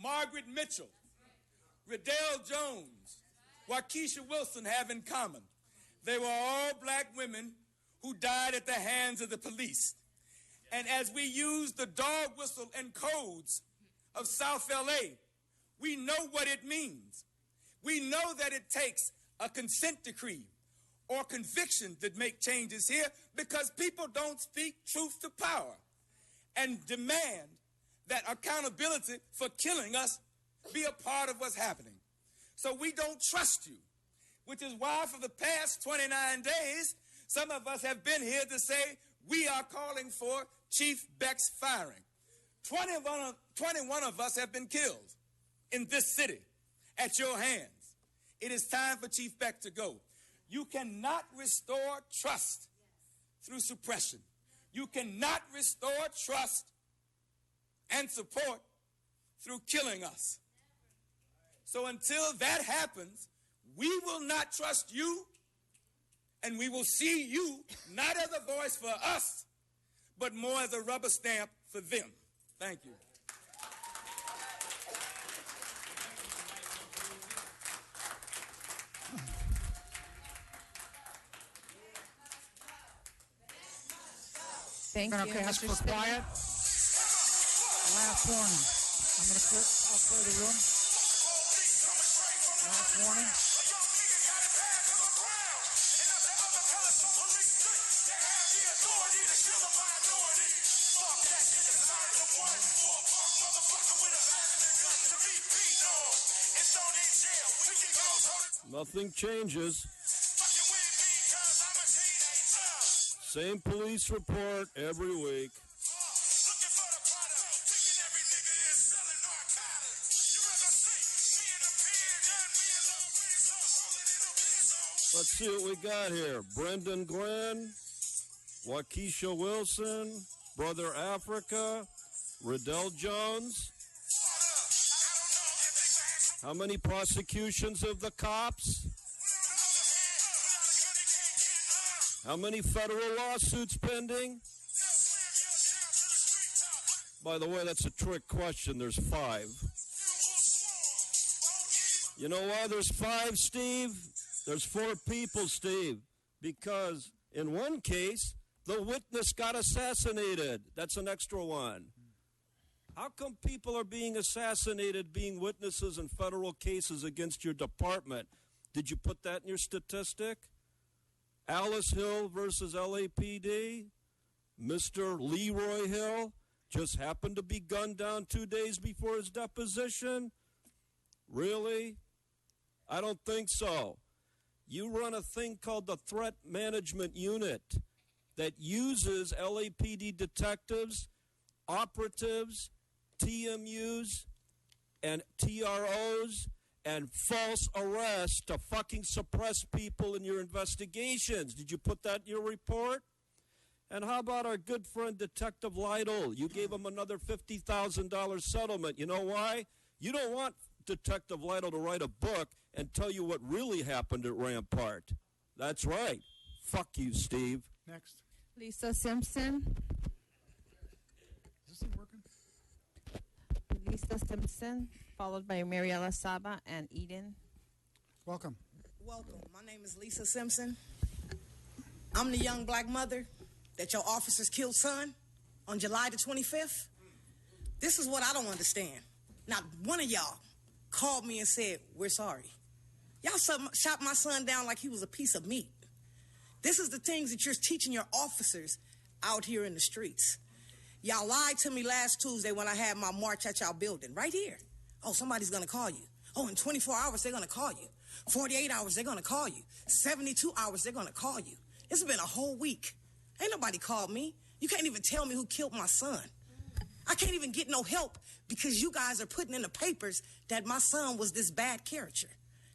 Margaret Mitchell, Riddell Jones, Waukesha Wilson have in common? They were all black women who died at the hands of the police. And as we use the dog whistle and codes of South LA, we know what it means. We know that it takes a consent decree or conviction to make changes here because people don't speak truth to power and demand that accountability for killing us be a part of what's happening. So we don't trust you, which is why for the past 29 days, some of us have been here to say we are calling for Chief Beck's firing. 21 of us have been killed in this city at your hands. It is time for Chief Beck to go. You cannot restore trust through suppression. You cannot restore trust and support through killing us. So until that happens, we will not trust you, and we will see you not as a voice for us, but more as a rubber stamp for them. Thank you. Thank I'm you, going to ask Mr. for Spindler. quiet. Last warning. I'm going to I'll clear the room. Last warning. Nothing changes. Same police report every week. Let's see what we got here. Brendan Glenn, Waukesha Wilson, Brother Africa, Riddell Jones. How many prosecutions of the cops? How many federal lawsuits pending? By the way, that's a trick question. There's 5. You know why there's 5, Steve? There's 4 people, Steve. Because in one case, the witness got assassinated. That's an extra one. How come people are being assassinated, being witnesses in federal cases against your department? Did you put that in your statistic? Alice Hill versus LAPD, Mr. Leroy Hill just happened to be gunned down 2 days before his deposition? Really? I don't think so. You run a thing called the Threat Management Unit that uses LAPD detectives, operatives, TMUs, and TROs, and false arrests to fucking suppress people in your investigations. Did you put that in your report? And how about our good friend Detective Lytle? You gave him another $50,000 settlement. You know why? You don't want Detective Lytle to write a book and tell you what really happened at Rampart. That's right. Fuck you, Steve. Next. Lisa Simpson. Is this thing working? Lisa Simpson, followed by Mariela Saba and Eden. Welcome. Welcome. My name is Lisa Simpson. I'm the young black mother that your officers killed son on July the 25th. This is what I don't understand. Not one of y'all called me and said, we're sorry. Y'all shot my son down like he was a piece of meat. This is the things that you're teaching your officers out here in the streets. Y'all lied to me last Tuesday when I had my march at y'all building, right here. Oh, somebody's going to call you. Oh, in 24 hours, they're going to call you. 48 hours, they're going to call you. 72 hours, they're going to call you. It's been a whole week. Ain't nobody called me. You can't even tell me who killed my son. I can't even get no help because you guys are putting in the papers that my son was this bad character.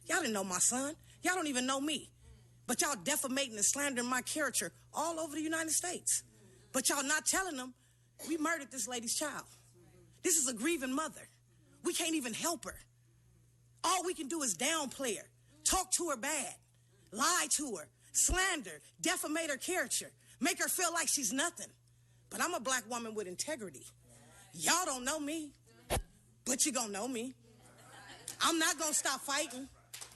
Y'all didn't know my son. Y'all don't even know me. But y'all defamating and slandering my character all over the United States. But y'all not telling them we murdered this lady's child. This is a grieving mother. We can't even help her. All we can do is downplay her, talk to her bad, lie to her, slander, defamate her character, make her feel like she's nothing. But I'm a black woman with integrity. Y'all don't know me, but you gonna know me. I'm not gonna stop fighting.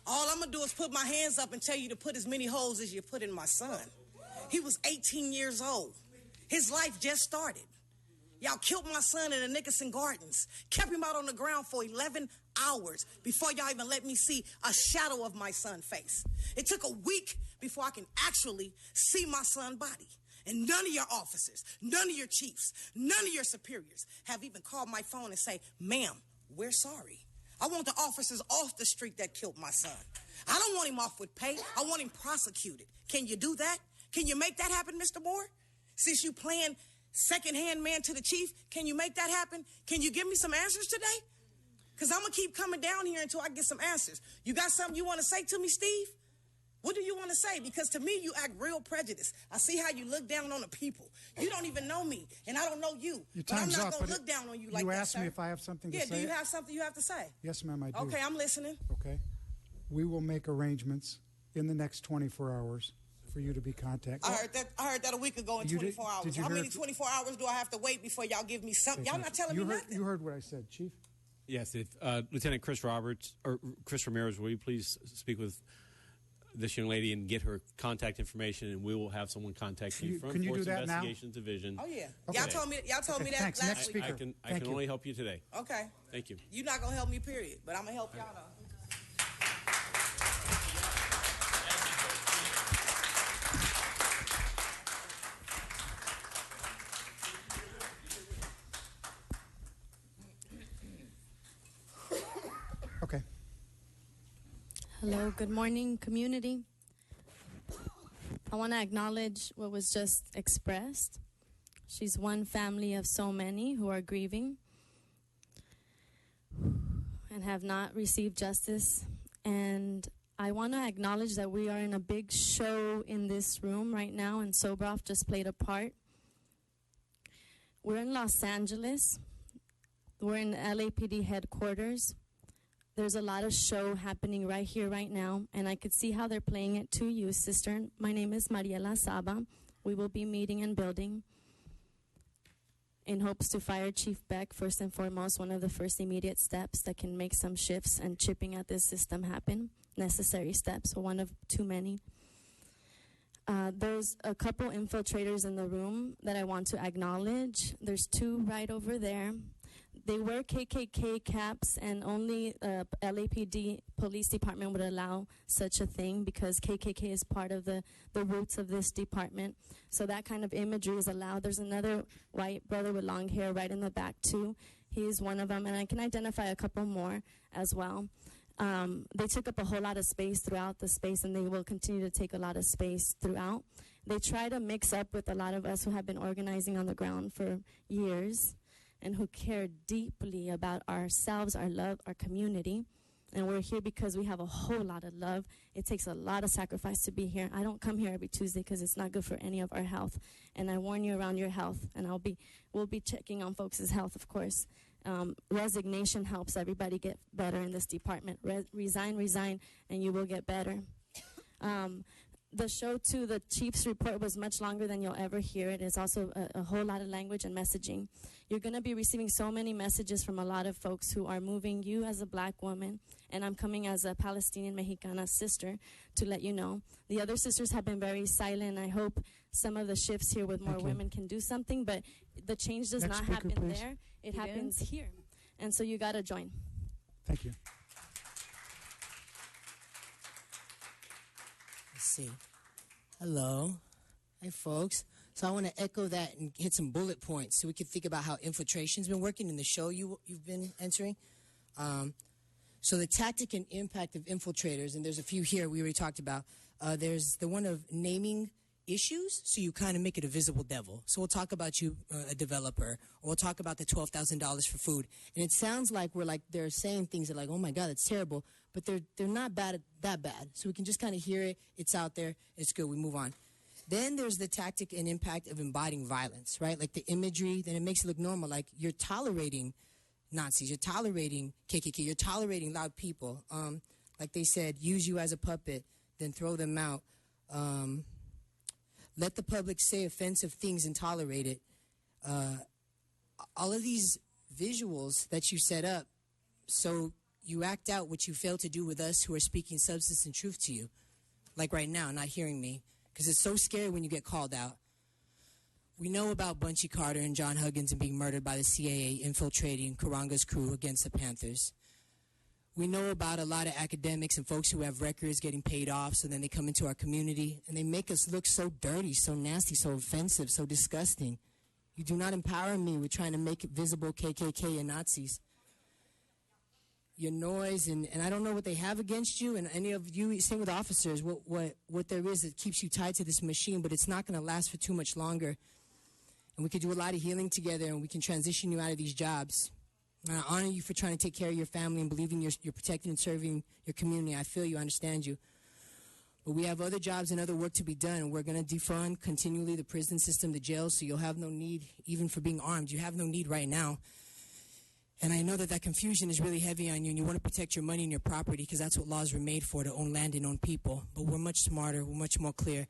All I'm gonna do is put my hands up and tell you to put as many holes as you put in my son. He was 18 years old. His life just started. Y'all killed my son in the Nickerson Gardens, kept him out on the ground for 11 hours before y'all even let me see a shadow of my son's face. It took a week before I can actually see my son's body. And none of your officers, none of your chiefs, none of your superiors have even called my phone and say, ma'am, we're sorry. I want the officers off the street that killed my son. I don't want him off with pay. I want him prosecuted. Can you do that? Can you make that happen, Mr. Moore? Since you playing second-hand man to the chief, can you make that happen? Can you give me some answers today? Because I'm going to keep coming down here until I get some answers. You got something you want to say to me, Steve? What do you want to say? Because to me, you act real prejudiced. I see how you look down on the people. You don't even know me, and I don't know you. Your But I'm time's not up, going to but look down on you like you that, asked sir. me if I have something to Yeah, say. do you have something you have to say? Yes, ma'am, I do. Okay, I'm listening. Okay. We will make arrangements in the next 24 hours for you to be contacted. I heard that a week ago in You did- 24 hours. did you How hear many it? 24 hours do I have to wait before y'all give me something? Y'all not telling me nothing. You heard what I said, Chief. Yes, if Lieutenant Chris Roberts or Chris Ramirez, will you please speak with this young lady and get her contact information, and we will have someone contact you from can you Force do that now? Investigations Division. Oh yeah, Okay. y'all told me that thanks. last Next week. speaker. I can only help you today. Okay, Thank you. you're not gonna help me, period. But I'm gonna help y'all though. Okay. Hello, good morning, community. I want to acknowledge what was just expressed. She's one family of so many who are grieving and have not received justice. And I want to acknowledge that we are in a big show in this room right now, and Sobroff just played a part. We're in Los Angeles. We're in LAPD headquarters. There's a lot of show happening right here, right now, and I could see how they're playing it to you, sister. My name is Mariela Saba. We will be meeting and building in hopes to fire Chief Beck, first and foremost, one of the first immediate steps that can make some shifts and chipping at this system happen. Necessary steps, so one of too many. There's a couple infiltrators in the room that I want to acknowledge. There's two right over there. They wear KKK caps, and only LAPD police department would allow such a thing because KKK is part of the roots of this department. So that kind of imagery is allowed. There's another white brother with long hair right in the back too. He's one of them, and I can identify a couple more as well. They took up a whole lot of space throughout the space, and they will continue to take a lot of space throughout. They try to mix up with a lot of us who have been organizing on the ground for years and who care deeply about ourselves, our love, our community. And we're here because we have a whole lot of love. It takes a lot of sacrifice to be here. I don't come here every Tuesday because it's not good for any of our health. And I warn you around your health, and we'll be checking on folks' health, of course. Resignation helps everybody get better in this department. Resign, and you will get better. The show, too, the chief's report was much longer than you'll ever hear it. It's also a whole lot of language and messaging. You're going to be receiving so many messages from a lot of folks who are moving you as a black woman, and I'm coming as a Palestinian Mexicana sister to let you know. The other sisters have been very silent. I hope some of the shifts here with more women can do something, but the change does Next not speaker, happen please. there. It happens here. And so you got to join. Thank you. Let's see. Hello. Hey, folks. So I want to echo that and hit some bullet points so we can think about how infiltration's been working in the show you've been entering. So the tactic and impact of infiltrators, and there's a few here we already talked about. There's the one of naming issues, so you kind of make it a visible devil. So we'll talk about you, a developer, or we'll talk about the $12,000 for food. And it sounds like they're saying things that like, oh my God, that's terrible, but they're not that bad. So we can just kind of hear it. It's out there. It's good. We move on. Then there's the tactic and impact of embodying violence, right? Like the imagery, then it makes it look normal. Like you're tolerating Nazis, you're tolerating KKK, you're tolerating loud people. Like they said, use you as a puppet, then throw them out. Let the public say offensive things and tolerate it. All of these visuals that you set up, so you act out what you fail to do with us who are speaking substance and truth to you. Like right now, not hearing me. Because it's so scary when you get called out. We know about Bunchy Carter and John Huggins and being murdered by the CIA infiltrating Karanga's crew against the Panthers. We know about a lot of academics and folks who have records getting paid off, so then they come into our community and they make us look so dirty, so nasty, so offensive, so disgusting. You do not empower me with trying to make it visible KKK and Nazis. Your noise, and I don't know what they have against you, and any of you, same with officers, what there is that keeps you tied to this machine, but it's not going to last for too much longer. And we could do a lot of healing together, and we can transition you out of these jobs. And I honor you for trying to take care of your family and believing you're protecting and serving your community. I feel you, I understand you. But we have other jobs and other work to be done, and we're going to defund continually the prison system, the jails, so you'll have no need even for being armed. You have no need right now. And I know that that confusion is really heavy on you, and you want to protect your money and your property because that's what laws were made for, to own land and own people. But we're much smarter, we're much more clear,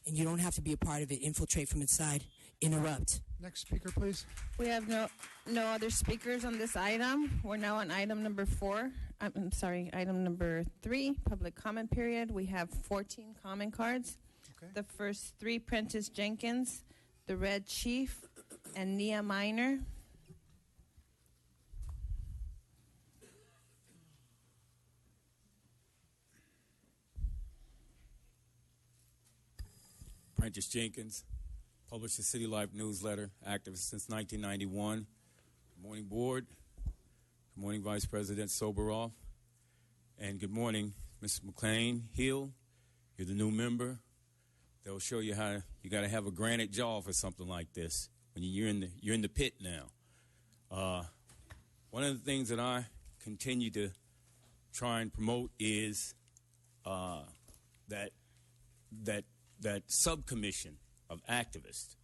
and you don't have to be a part of it. Infiltrate from inside. Interrupt. Next speaker, please. We have no other speakers on this item. We're now on item number 4. I'm sorry, item number 3, public comment period. We have 14 comment cards. Okay. The first 3, Prentice Jenkins, the Red Chief, and Nia Minor. Prentice Jenkins, published the City Life newsletter, activist since 1991. Good morning, board. Good morning, Vice President Soboroff. And good morning, Mrs. McLean Hill. You're the new member. They'll show you how you got to have a granite jaw for something like this when you're in the pit now. One of the things that I continue to try and promote is that subcommission of activists.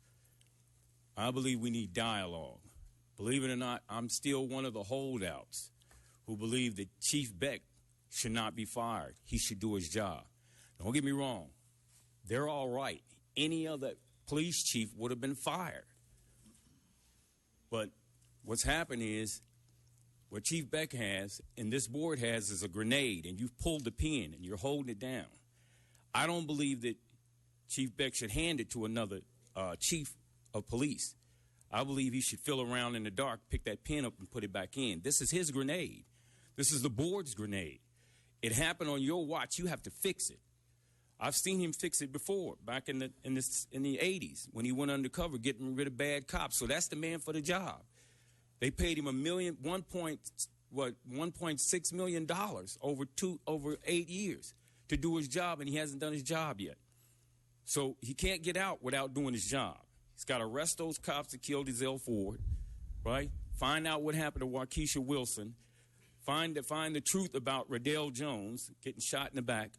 I believe we need dialogue. Believe it or not, I'm still one of the holdouts who believe that Chief Beck should not be fired. He should do his job. Don't get me wrong. They're all right. Any other police chief would have been fired. But what's happened is what Chief Beck has and this board has is a grenade, and you've pulled the pin and you're holding it down. I don't believe that Chief Beck should hand it to another chief of police. I believe he should feel around in the dark, pick that pin up, and put it back in. This is his grenade. This is the board's grenade. It happened on your watch. You have to fix it. I've seen him fix it before, back in the 80s when he went undercover getting rid of bad cops. So that's the man for the job. They paid him $1.6 million over 8 years to do his job, and he hasn't done his job yet. So he can't get out without doing his job. He's got to arrest those cops that killed Ezell Ford, right? Find out what happened to Waukesha Wilson. Find the truth about Riddell Jones getting shot in the back.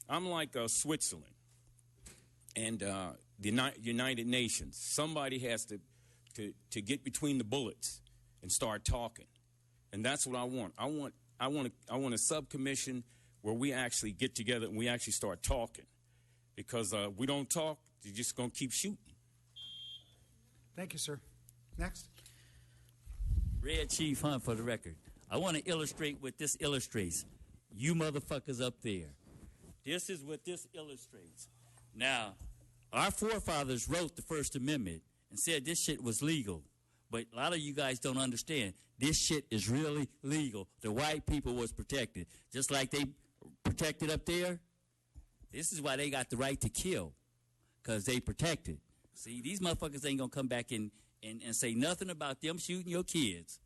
I'm like Switzerland and the United Nations. Somebody has to get between the bullets and start talking, and that's what I want. I want a subcommission where we actually get together and we actually start talking. Because we don't talk, you're just going to keep shooting. Thank you, sir. Next. Red Chief Hunt, for the record. I want to illustrate what this illustrates. You motherfuckers up there. This is what this illustrates. Now, our forefathers wrote the First Amendment and said this shit was legal. But a lot of you guys don't understand. This shit is really legal. The white people was protected. Just like they protected up there. This is why they got the right to kill, because they protected. See, these motherfuckers ain't going to come back and say nothing about them shooting your kids,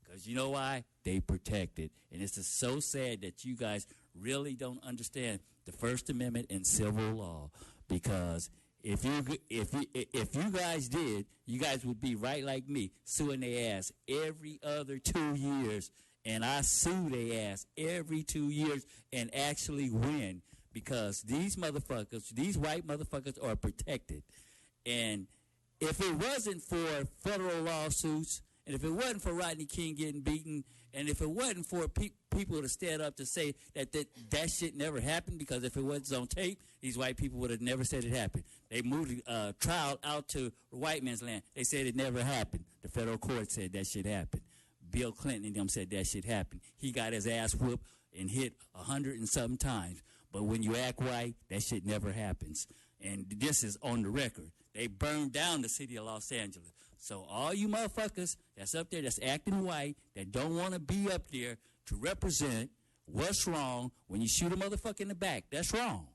because you know why? They protected. And it's just so sad that you guys really don't understand the First Amendment and civil law, because if you guys did, you guys would be right like me, suing their ass every other 2 years, and I sue their ass every 2 years and actually win. Because these motherfuckers, these white motherfuckers are protected. And if it wasn't for federal lawsuits, and if it wasn't for Rodney King getting beaten, and if it wasn't for people to stand up to say that shit never happened, because if it wasn't on tape, these white people would have never said it happened. They moved the trial out to white man's land. They said it never happened. The federal court said that shit happened. Bill Clinton and them said that shit happened. He got his ass whooped and hit 100 and something times. But when you act white, that shit never happens. And this is on the record. They burned down the city of Los Angeles. So all you motherfuckers that's up there that's acting white, that don't want to be up there to represent what's wrong when you shoot a motherfucker in the back, that's wrong.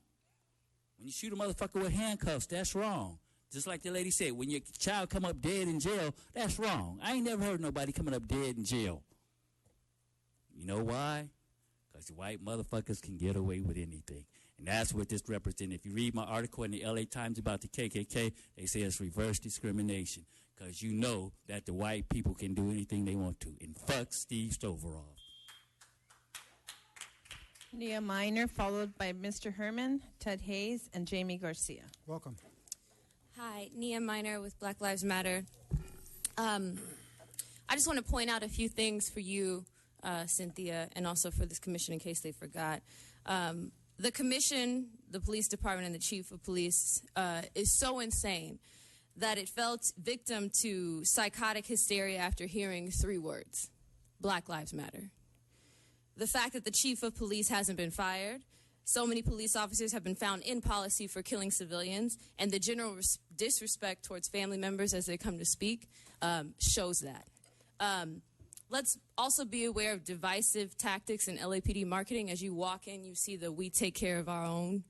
When you shoot a motherfucker with handcuffs, that's wrong. Just like the lady said, when your child come up dead in jail, that's wrong. I ain't never heard nobody coming up dead in jail. You know why? Because white motherfuckers can get away with anything. And that's what this represents. If you read my article in the LA Times about the KKK, they say it's reverse discrimination. Because you know that the white people can do anything they want to. And fuck Steve Stovoroff. Nia Minor, followed by Mr. Herman, Ted Hayes, and Jamie Garcia. Welcome. Hi, Nia Minor with Black Lives Matter. I just want to point out a few things for you, Cynthia, and also for this commission in case they forgot. The commission, the police department, and the chief of police is so insane that it fell victim to psychotic hysteria after hearing 3 words: Black Lives Matter. The fact that the chief of police hasn't been fired, so many police officers have been found in policy for killing civilians, and the general disrespect towards family members as they come to speak shows that. Let's also be aware of divisive tactics in LAPD marketing. As you walk in, you see the "we take care of our own."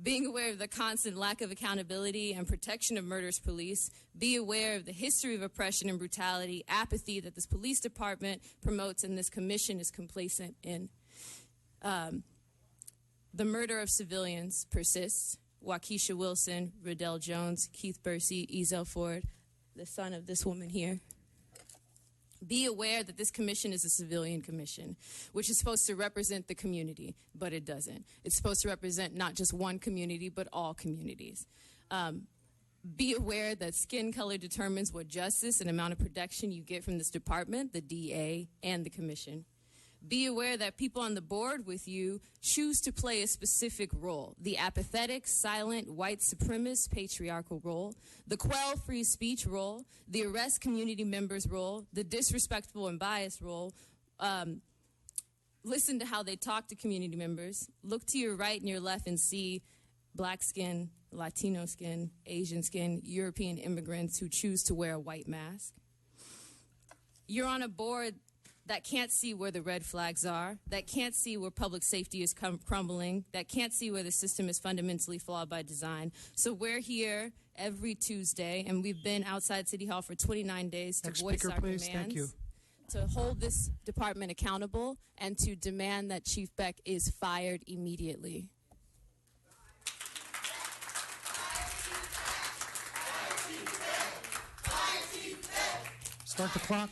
Being aware of the constant lack of accountability and protection of murderous police. Be aware of the history of oppression and brutality, apathy that this police department promotes and this commission is complacent in. The murder of civilians persists. Waukesha Wilson, Riddell Jones, Keith Bursey, Ezel Ford, the son of this woman here. Be aware that this commission is a civilian commission, which is supposed to represent the community, but it doesn't. It's supposed to represent not just one community, but all communities. Be aware that skin color determines what justice and amount of protection you get from this department, the DA, and the commission. Be aware that people on the board with you choose to play a specific role: the apathetic, silent, white supremacist patriarchal role, the quell free speech role, the arrest community members role, the disrespectful and biased role. Listen to how they talk to community members. Look to your right and your left and see black skin, Latino skin, Asian skin, European immigrants who choose to wear a white mask. You're on a board that can't see where the red flags are, that can't see where public safety is crumbling, that can't see where the system is fundamentally flawed by design. So we're here every Tuesday, and we've been outside City Hall for 29 days to Next voice speaker, our please. demands, Thank you. to hold this department accountable, and to demand that Chief Beck is fired immediately. Start the clock.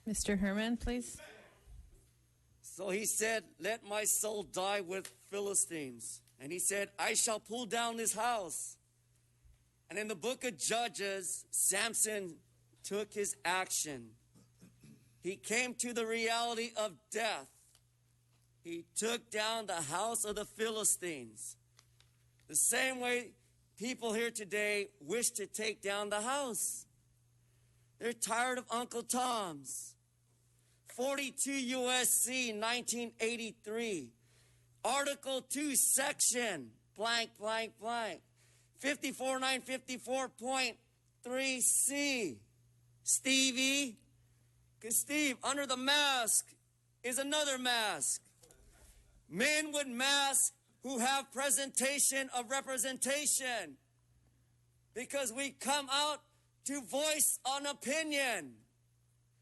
Mr. Herman, please. So he said, "Let my soul die with Philistines." And he said, "I shall pull down this house." And in the book of Judges, Samson took his action. He came to the reality of death. He took down the house of the Philistines. The same way people here today wish to take down the house. They're tired of Uncle Tom's. 42 U.S.C. 1983. Article 2, section blank, blank, blank. 54954.3C. Stevie. Because Steve, under the mask is another mask. Men with masks who have presentation of representation. Because we come out to voice an opinion.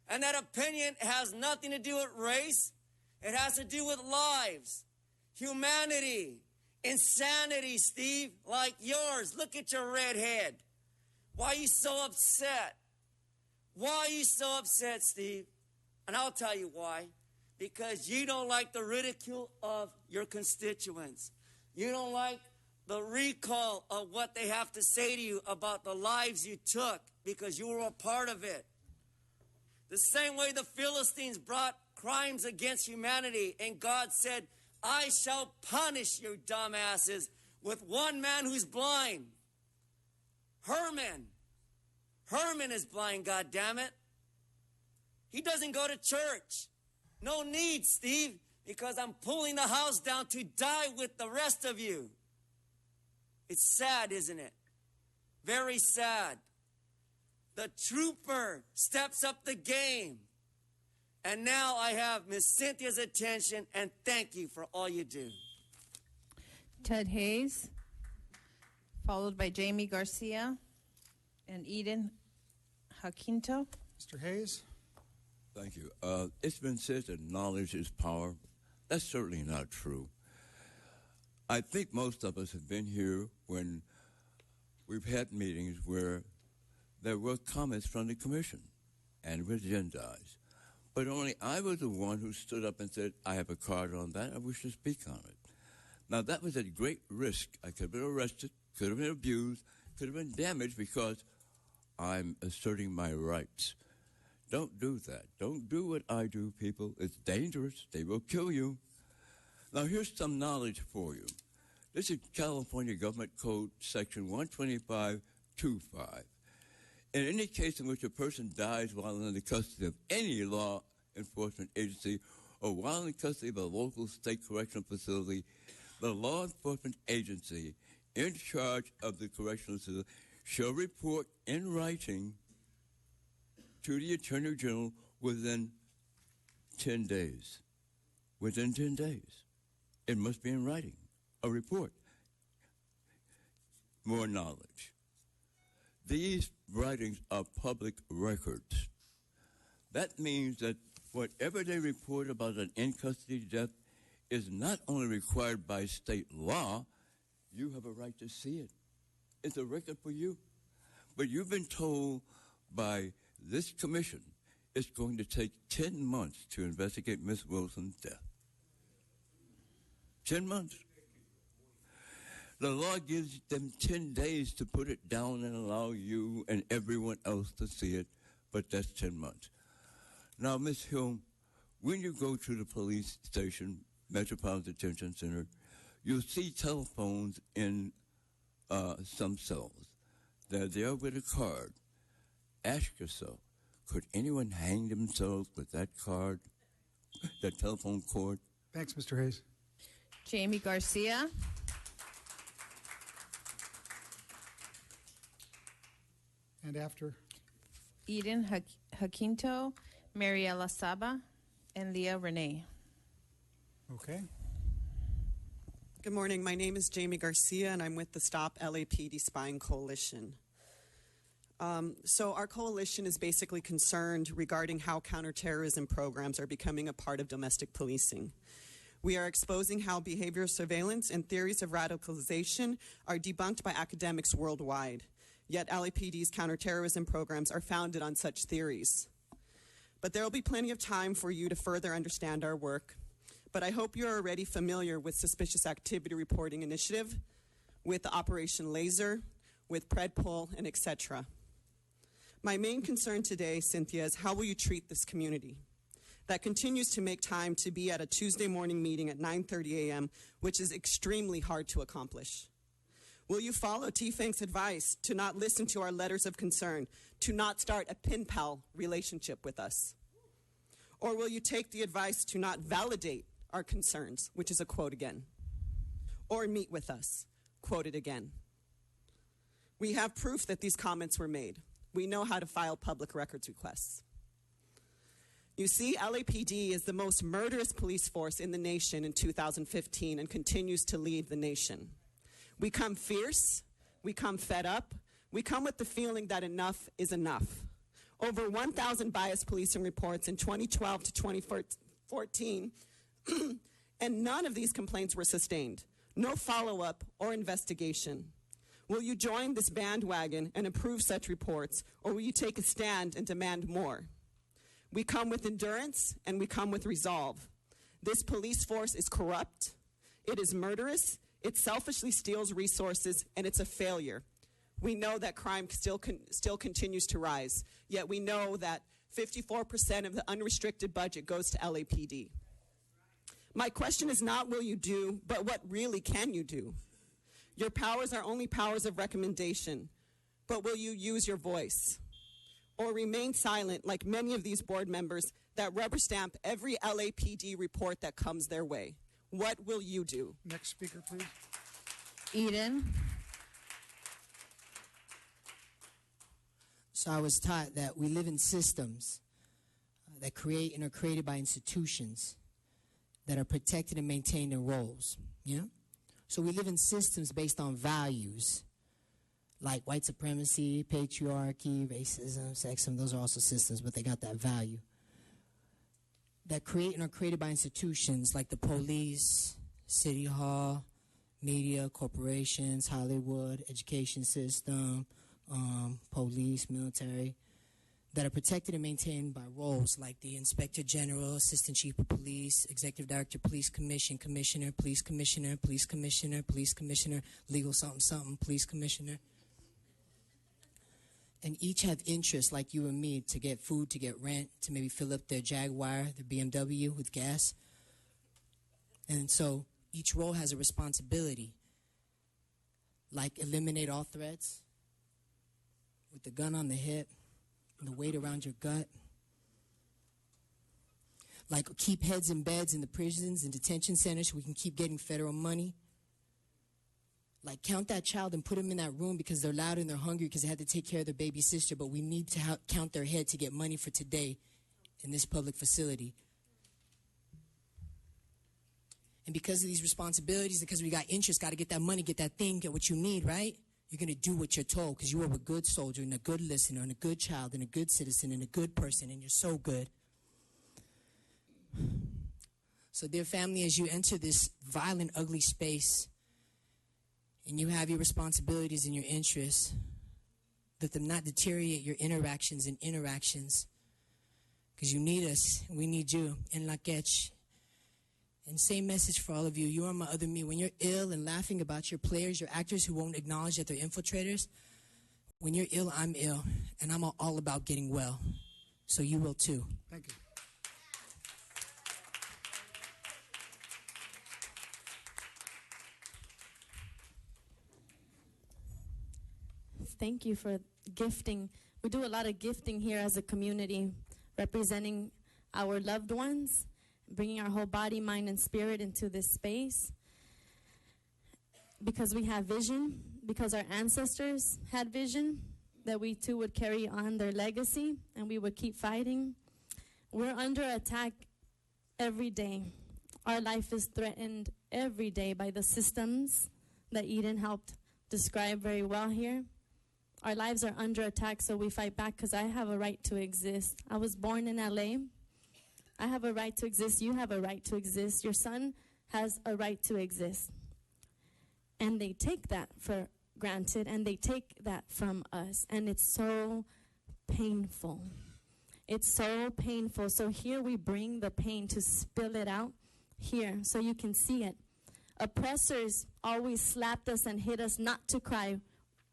And that opinion has nothing to do with race. It has to do with lives, humanity, insanity, Steve, like yours. Look at your red head. Why are you so upset? Why are you so upset, Steve? And I'll tell you why. Because you don't like the ridicule of your constituents. You don't like the recall of what they have to say to you about the lives you took because you were a part of it. The same way the Philistines brought crimes against humanity, and God said, "I shall punish you dumbasses with one man who's blind." Herman. Herman is blind, goddammit. He doesn't go to church. No need, Steve, because I'm pulling the house down to die with the rest of you. It's sad, isn't it? Very sad. The trooper steps up the game. And now I have Miss Cynthia's attention, and thank you for all you do. Ted Hayes, followed by Jamie Garcia and Eden Jacinto. Mr. Hayes. Thank you. It's been said that knowledge is power. That's certainly not true. I think most of us have been here when we've had meetings where there were comments from the commission and were agendized. But only I was the one who stood up and said, I have a card on that. I wish to speak on it. Now, that was at great risk. I could have been arrested, could have been abused, could have been damaged because I'm asserting my rights. Don't do that. Don't do what I do, people. It's dangerous. They will kill you. Now, here's some knowledge for you. This is California Government Code Section 125.25. In any case in which a person dies while in the custody of any law enforcement agency or while in custody of a local state correctional facility, the law enforcement agency in charge of the correctional facility shall report in writing to the Attorney General within 10 days. Within 10 days. It must be in writing, a report. More knowledge. These writings are public records. That means that whatever they report about an in-custody death is not only required by state law, you have a right to see it. It's a record for you. But you've been told by this commission it's going to take 10 months to investigate Miss Wilson's death. 10 months. The law gives them 10 days to put it down and allow you and everyone else to see it, but that's 10 months. Now, Ms. Hill, when you go to the police station, Metropolitan Detention Center, you'll see telephones in some cells. They're there with a card. Ask yourself, could anyone hang themselves with that card, that telephone cord? Thanks, Mr. Hayes. Jamie Garcia. And after? Eden Jacinto, Mariela Saba, and Leah Renee. Okay. Good morning. My name is Jamie Garcia, and I'm with the Stop LAPD Spying Coalition. So our coalition is basically concerned regarding how counterterrorism programs are becoming a part of domestic policing. We are exposing how behavioral surveillance and theories of radicalization are debunked by academics worldwide. Yet LAPD's counterterrorism programs are founded on such theories. But there will be plenty of time for you to further understand our work. But I hope you're already familiar with Suspicious Activity Reporting Initiative, with Operation Laser, with PredPol, and etc. My main concern today, Cynthia, is how will you treat this community that continues to make time to be at a Tuesday morning meeting at 9:30 a.m., which is extremely hard to accomplish? Will you follow TFANC's advice to not listen to our letters of concern, to not start a pen pal relationship with us? Or will you take the advice to not validate our concerns, which is a quote again? Or meet with us, quoted again? We have proof that these comments were made. We know how to file public records requests. You see, LAPD is the most murderous police force in the nation in 2015 and continues to lead the nation. We come fierce, we come fed up, we come with the feeling that enough is enough. Over 1,000 biased policing reports in 2012 to 2014, and none of these complaints were sustained. No follow-up or investigation. Will you join this bandwagon and approve such reports, or will you take a stand and demand more? We come with endurance, and we come with resolve. This police force is corrupt, it is murderous, it selfishly steals resources, and it's a failure. We know that crime still continues to rise, yet we know that 54% of the unrestricted budget goes to LAPD. My question is not will you do, but what really can you do? Your powers are only powers of recommendation, but will you use your voice? Or remain silent like many of these board members that rubber stamp every LAPD report that comes their way? What will you do? Next speaker, please. Eden. So I was taught that we live in systems that create and are created by institutions that are protected and maintained in roles, you know? So we live in systems based on values like white supremacy, patriarchy, racism, sexism. Those are also systems, but they got that value. That create and are created by institutions like the police, city hall, media, corporations, Hollywood, education system, police, military, that are protected and maintained by roles like the Inspector General, Assistant Chief of Police, Executive Director, Police Commission, Commissioner, Police Commissioner, Police Commissioner, Police Commissioner, Legal something something, Police Commissioner. And each have interests like you and me to get food, to get rent, to maybe fill up their Jaguar, their BMW with gas. And so each role has a responsibility, like eliminate all threats with the gun on the hip, and the weight around your gut. Like keep heads in beds in the prisons and detention centers so we can keep getting federal money. Like count that child and put them in that room because they're loud and they're hungry because they had to take care of their baby sister, but we need to count their head to get money for today in this public facility. And because of these responsibilities, because we got interest, got to get that money, get that thing, get what you need, right? You're going to do what you're told because you are a good soldier and a good listener and a good child and a good citizen and a good person, and you're so good. So, dear family, as you enter this violent, ugly space and you have your responsibilities and your interests, let them not deteriorate your interactions because you need us and we need you. En la quech. And same message for all of you. You are my other me. When you're ill and laughing about your players, your actors who won't acknowledge that they're infiltrators, when you're ill, I'm ill. And I'm all about getting well. So you will too. Thank you. Thank you for gifting. We do a lot of gifting here as a community, representing our loved ones, bringing our whole body, mind, and spirit into this space. Because we have vision, because our ancestors had vision, that we too would carry on their legacy and we would keep fighting. We're under attack every day. Our life is threatened every day by the systems that Eden helped describe very well here. Our lives are under attack, so we fight back because I have a right to exist. I was born in LA. I have a right to exist. You have a right to exist. Your son has a right to exist. And they take that for granted, and they take that from us. And it's so painful. It's so painful. So here we bring the pain to spill it out here so you can see it. Oppressors always slapped us and hit us not to cry.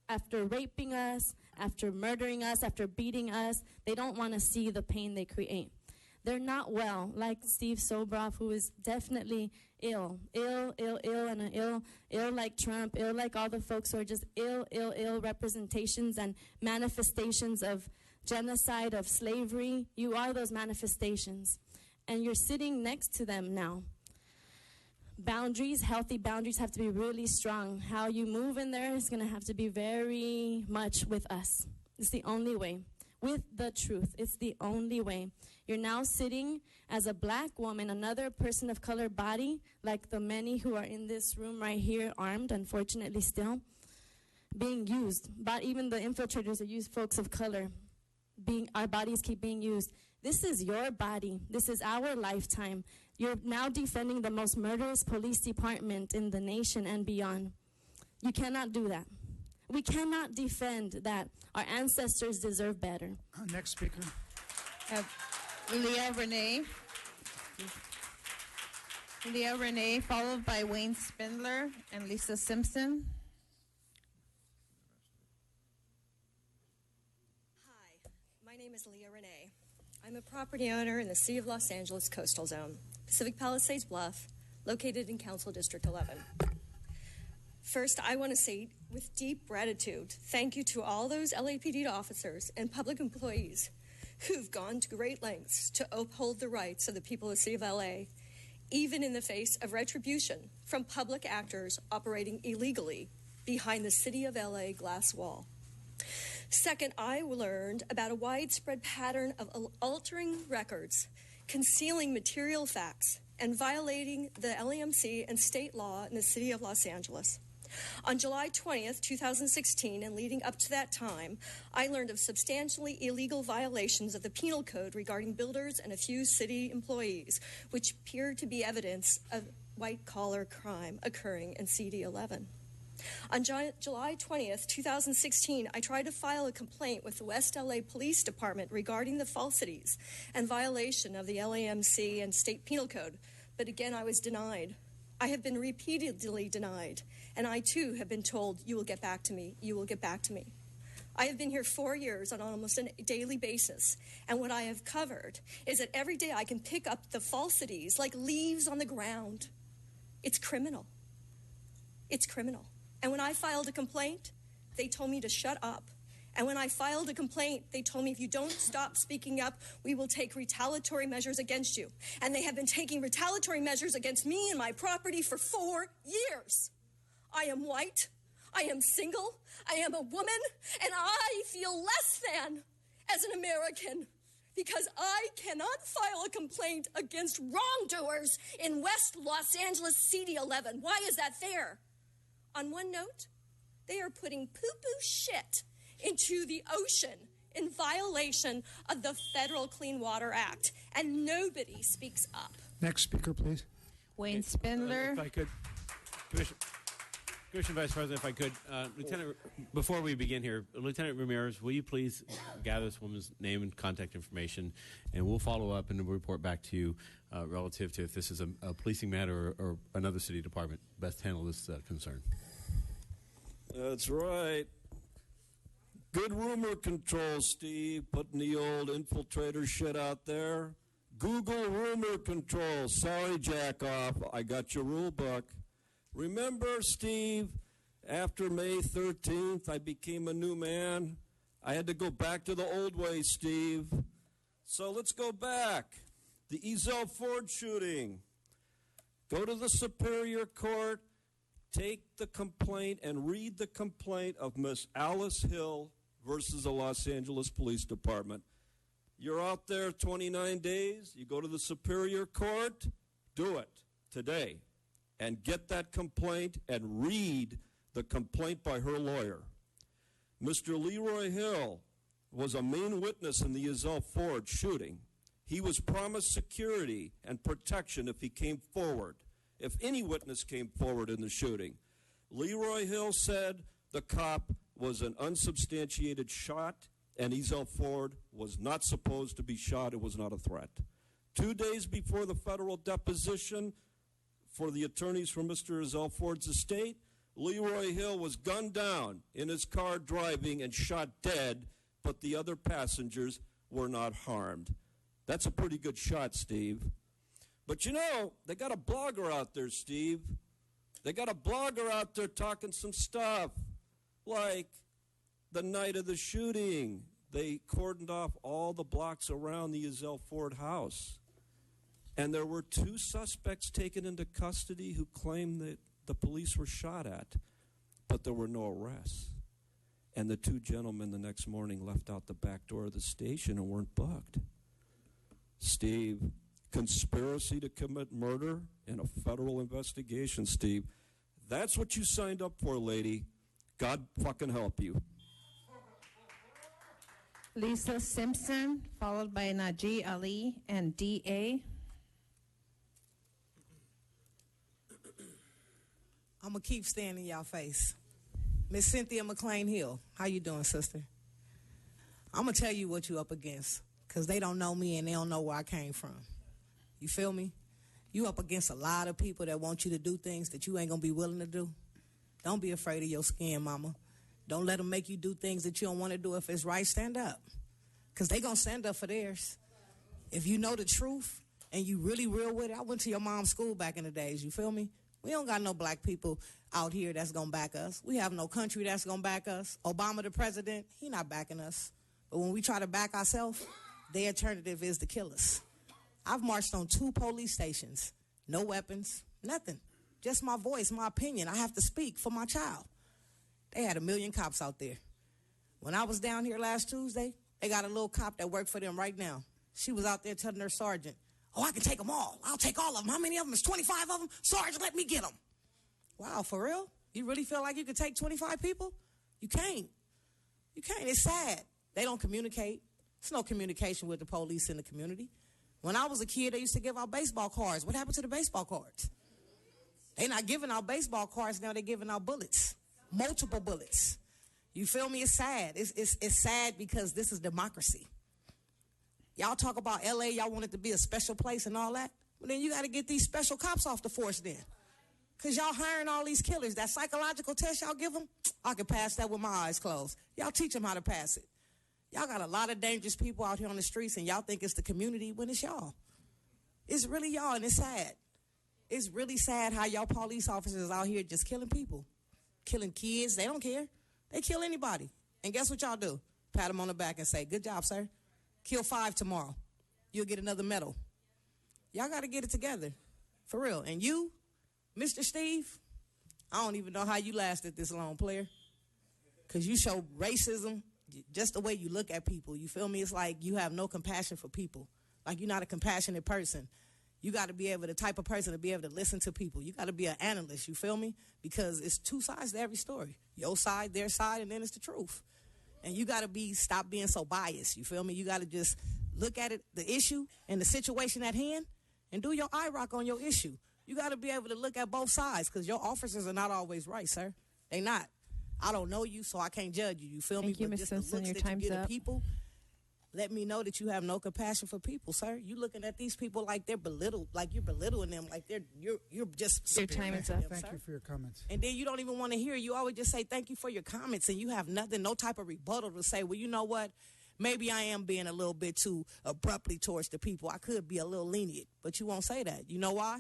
After raping us, after murdering us, after beating us, they don't want to see the pain they create. They're not well, like Steve Sobroff, who is definitely ill, and ill like Trump, ill like all the folks who are just ill representations and manifestations of genocide, of slavery. You are those manifestations, and you're sitting next to them now. Boundaries, healthy boundaries have to be really strong. How you move in there is going to have to be very much with us. It's the only way. With the truth, it's the only way. You're now sitting as a black woman, another person of color body, like the many who are in this room right here, armed, unfortunately still, being used. But even the infiltrators that use folks of color, our bodies keep being used. This is your body. This is our lifetime. You're now defending the most murderous police department in the nation and beyond. You cannot do that. We cannot defend that. Our ancestors deserve better. Next speaker. Leah Renee, followed by Wayne Spindler and Lisa Simpson. Hi, my name is Leah Renee. I'm a property owner in the City of Los Angeles Coastal Zone, Pacific Palisades Bluff, located in Council District 11. First, I want to say with deep gratitude, thank you to all those LAPD officers and public employees who've gone to great lengths to uphold the rights of the people of the City of LA, even in the face of retribution from public actors operating illegally behind the City of LA glass wall. Second, I learned about a widespread pattern of altering records, concealing material facts, and violating the LAMC and state law in the City of Los Angeles. On July 20th, 2016, and leading up to that time, I learned of substantially illegal violations of the penal code regarding builders and a few city employees, which appeared to be evidence of white-collar crime occurring in CD11. On July 20th, 2016, I tried to file a complaint with the West LA Police Department regarding the falsities and violation of the LAMC and State Penal Code, but again I was denied. I have been repeatedly denied, and I too have been told, you will get back to me, you will get back to me. I have been here 4 years on almost a daily basis, and what I have covered is that every day I can pick up the falsities like leaves on the ground. It's criminal. It's criminal. And when I filed a complaint, they told me to shut up. And when I filed a complaint, they told me if you don't stop speaking up, we will take retaliatory measures against you. And they have been taking retaliatory measures against me and my property for 4 years. I am white. I am single, I am a woman, and I feel less than as an American because I cannot file a complaint against wrongdoers in West Los Angeles CD11. Why is that fair? On one note, they are putting poo-poo shit into the ocean in violation of the Federal Clean Water Act, and nobody speaks up. Next speaker, please. Wayne Spindler. If I could, Commissioner Vice President, if I could, Lieutenant, before we begin here, Lieutenant Ramirez, will you please gather this woman's name and contact information, and we'll follow up and we'll report back to you relative to if this is a policing matter or another city department best handle this concern. That's right. Good rumor control, Steve, putting the old infiltrator shit out there. Google rumor control. Sorry, jack off. I got your rule book. Remember, Steve, after May 13th, I became a new man. I had to go back to the old way, Steve. So let's go back. The Ezell Ford shooting. Go to the Superior Court, take the complaint, and read the complaint of Miss Alice Hill versus the Los Angeles Police Department. You're out there 29 days. You go to the Superior Court. Do it today. And get that complaint and read the complaint by her lawyer. Mr. Leroy Hill was a main witness in the Ezell Ford shooting. He was promised security and protection if he came forward, if any witness came forward in the shooting. Leroy Hill said the cop was an unsubstantiated shot, and Ezell Ford was not supposed to be shot. It was not a threat. 2 days before the federal deposition, for the attorneys for Mr. Ezell Ford's estate, Leroy Hill was gunned down in his car driving and shot dead, but the other passengers were not harmed. That's a pretty good shot, Steve. But you know, they got a blogger out there, Steve. They got a blogger out there talking some stuff, like the night of the shooting. They cordoned off all the blocks around the Ezell Ford house. And there were 2 suspects taken into custody who claimed that the police were shot at, but there were no arrests. And the 2 gentlemen the next morning left out the back door of the station and weren't bugged. Steve, conspiracy to commit murder in a federal investigation, Steve. That's what you signed up for, lady. God fucking help you. Lisa Simpson, followed by Najee Ali and D.A. I'm going to keep standing in y'all face. Miss Cynthia McLean Hill, how you doing, sister? I'm going to tell you what you up against, because they don't know me and they don't know where I came from. You feel me? You up against a lot of people that want you to do things that you ain't going to be willing to do. Don't be afraid of your skin, mama. Don't let them make you do things that you don't want to do. If it's right, stand up, because they going to stand up for theirs. If you know the truth and you really real with it, I went to your mom's school back in the days, you feel me? We don't got no black people out here that's going to back us. We have no country that's going to back us. Obama, the president, he not backing us. But when we try to back ourselves, the alternative is to kill us. I've marched on 2 police stations. No weapons, nothing. Just my voice, my opinion. I have to speak for my child. They had 1 million cops out there. When I was down here last Tuesday, they got a little cop that worked for them right now. She was out there telling her sergeant, oh, I can take them all. I'll take all of them. How many of them? It's 25 of them? Sarge, let me get them. Wow, for real? You really feel like you could take 25 people? You can't. You can't. It's sad. They don't communicate. There's no communication with the police in the community. When I was a kid, they used to give out baseball cards. What happened to the baseball cards? They're not giving out baseball cards now. They're giving out bullets. multiple bullets. You feel me? It's sad. It's sad because this is democracy. Y'all talk about LA, y'all want it to be a special place and all that. Well, then you got to get these special cops off the force then. Because y'all hiring all these killers. That psychological test y'all give them, I can pass that with my eyes closed. Y'all teach them how to pass it. Y'all got a lot of dangerous people out here on the streets, and y'all think it's the community when it's y'all. It's really y'all, and it's sad. It's really sad how y'all police officers out here just killing people. Killing kids. They don't care. They kill anybody. And guess what y'all do? Pat them on the back and say, good job, sir. Kill 5 tomorrow. You'll get another medal. Y'all got to get it together. For real. And you, Mr. Steve, I don't even know how you lasted this long, player. Because you show racism, just the way you look at people. You feel me? It's like you have no compassion for people. Like you're not a compassionate person. You got to be able, the type of person to be able to listen to people. You got to be an analyst, you feel me? Because it's 2 sides to every story. Your side, their side, and then it's the truth. And you got to stop being so biased, you feel me? You got to just look at it, the issue and the situation at hand, and do your IROC on your issue. You got to be able to look at both sides because your officers are not always right, sir. They not. I don't know you, so I can't judge you. You feel me? Thank you, But Ms. just the Simpson. looks Your that you time's give to up. people, let me know that you have no compassion for people, sir. You looking at these people like they're belittled, like you're belittling them, like you're just Your time is up. Thank you for your comments. and then you don't even want to hear. You always just say thank you for your comments, and you have nothing, no type of rebuttal to say. Well, you know what? Maybe I am being a little bit too abruptly towards the people. I could be a little lenient, but you won't say that. You know why?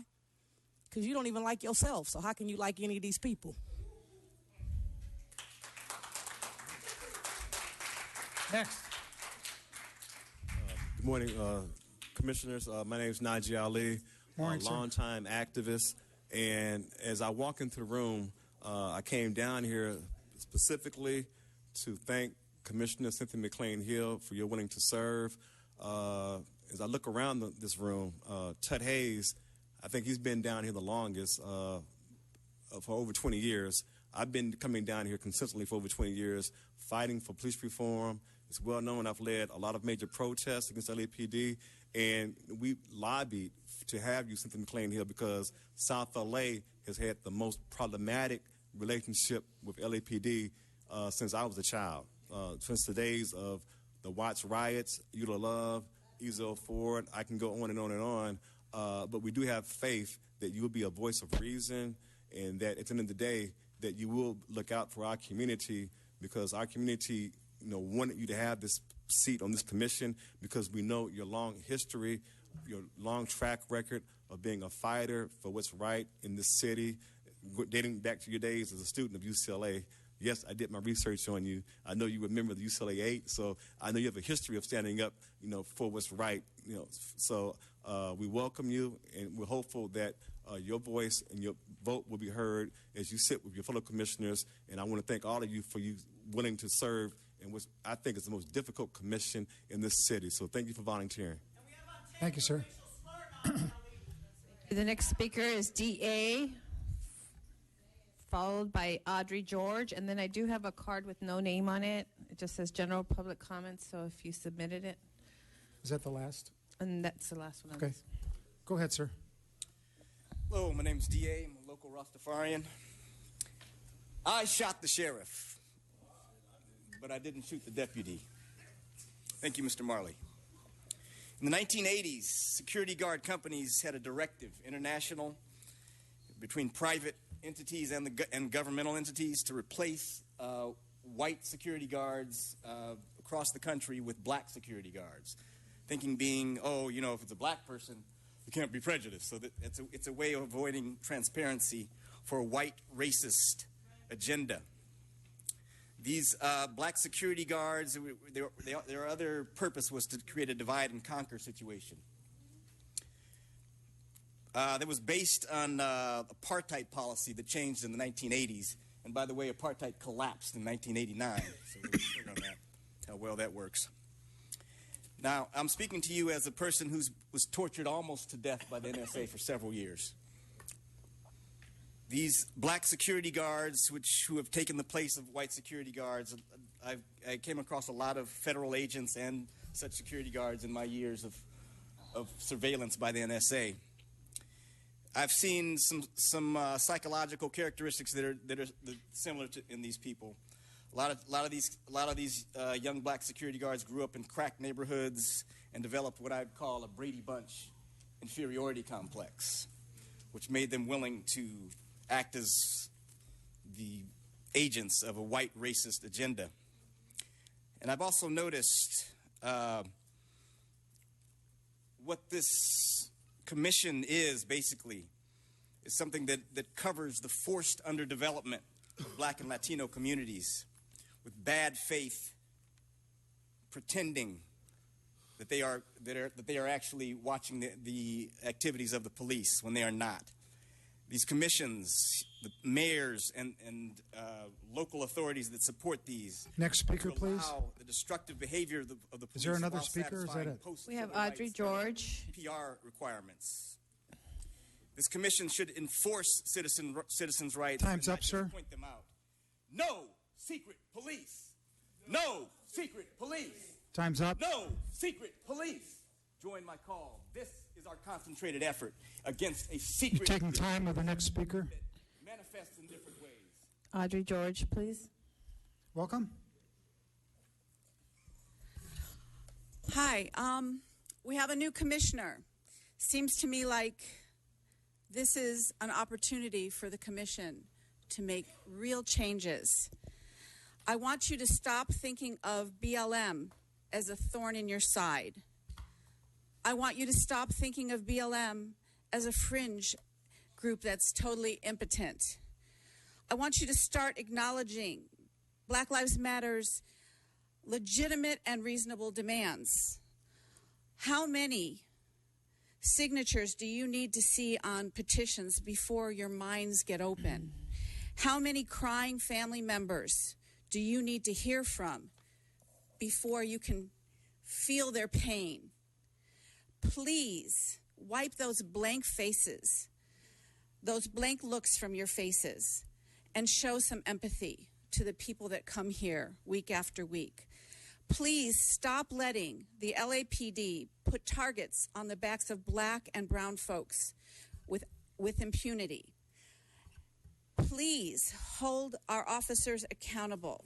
Because you don't even like yourself. So how can you like any of these people? Next. Good morning, commissioners. My name is Najee Ali, Morning, a sir. longtime activist. And as I walk into the room, I came down here specifically to thank Commissioner Cynthia McClain Hill for your willing to serve. As I look around this room, Tut Hayes, I think he's been down here the longest for over 20 years. I've been coming down here consistently for over 20 years, fighting for police reform. It's well known I've led a lot of major protests against LAPD, and we lobbied to have you, Cynthia McClain Hill, because South LA has had the most problematic relationship with LAPD since I was a child. Since the days of the Watts riots, Eula Love, Ezel Ford, I can go on and on and on. But we do have faith that you will be a voice of reason, and that at the end of the day, that you will look out for our community, because our community, wanted you to have this seat on this commission because we know your long history, your long track record of being a fighter for what's right in this city, dating back to your days as a student of UCLA. Yes, I did my research on you. I know you remember the UCLA 8, so I know you have a history of standing up, for what's right. So we welcome you, and we're hopeful that your voice and your vote will be heard as you sit with your fellow commissioners. And I want to thank all of you for you willing to serve in what I think is the most difficult commission in this city. So thank you for volunteering. Thank you, sir. The next speaker is DA, followed by Audrey George. And then I do have a card with no name on it. It just says general public comments, so if you submitted it. Is that the last? And that's the last one. Okay. Go ahead, sir. Hello, my name's DA. I'm a local Rastafarian. I shot the sheriff, but I didn't shoot the deputy. Thank you, Mr. Marley. In the 1980s, security guard companies had a directive, international, between private entities and governmental entities to replace white security guards across the country with black security guards. Thinking being, if it's a black person, you can't be prejudiced. So that it's a way of avoiding transparency for a white racist agenda. These black security guards, their other purpose was to create a divide and conquer situation. That was based on apartheid policy that changed in the 1980s. And by the way, apartheid collapsed in 1989. So we're clear on that, how well that works. Now, I'm speaking to you as a person who was tortured almost to death by the NSA for several years. These black security guards, who have taken the place of white security guards, I came across a lot of federal agents and such security guards in my years of surveillance by the NSA. I've seen some psychological characteristics that are similar to in these people. A lot of these young black security guards grew up in crack neighborhoods and developed what I'd call a Brady Bunch inferiority complex, which made them willing to act as the agents of a white racist agenda. And I've also noticed what this commission is basically is something that covers the forced underdevelopment of black and Latino communities with bad faith, pretending that they are actually watching the activities of the police when they are not. These commissions, the mayors and local authorities that support these. Next speaker, please. Allow the destructive behavior of the police. Is there another while speaker, or is that satisfying it? post-civil We have Audrey rights George. PR requirements. This commission should enforce citizens' rights. Time's and up, not just sir. Point them out. No secret police. No secret police. Time's up. No secret police. Join my call. This is our concentrated effort against a You're secret. taking time with the next speaker. that manifests in different ways. Audrey George, please. Welcome. Hi, we have a new commissioner. Seems to me like this is an opportunity for the commission to make real changes. I want you to stop thinking of BLM as a thorn in your side. I want you to stop thinking of BLM as a fringe group that's totally impotent. I want you to start acknowledging Black Lives Matter's legitimate and reasonable demands. How many signatures do you need to see on petitions before your minds get open? How many crying family members do you need to hear from before you can feel their pain? Please wipe those blank faces, those blank looks from your faces, and show some empathy to the people that come here week after week. Please stop letting the LAPD put targets on the backs of black and brown folks with impunity. Please hold our officers accountable.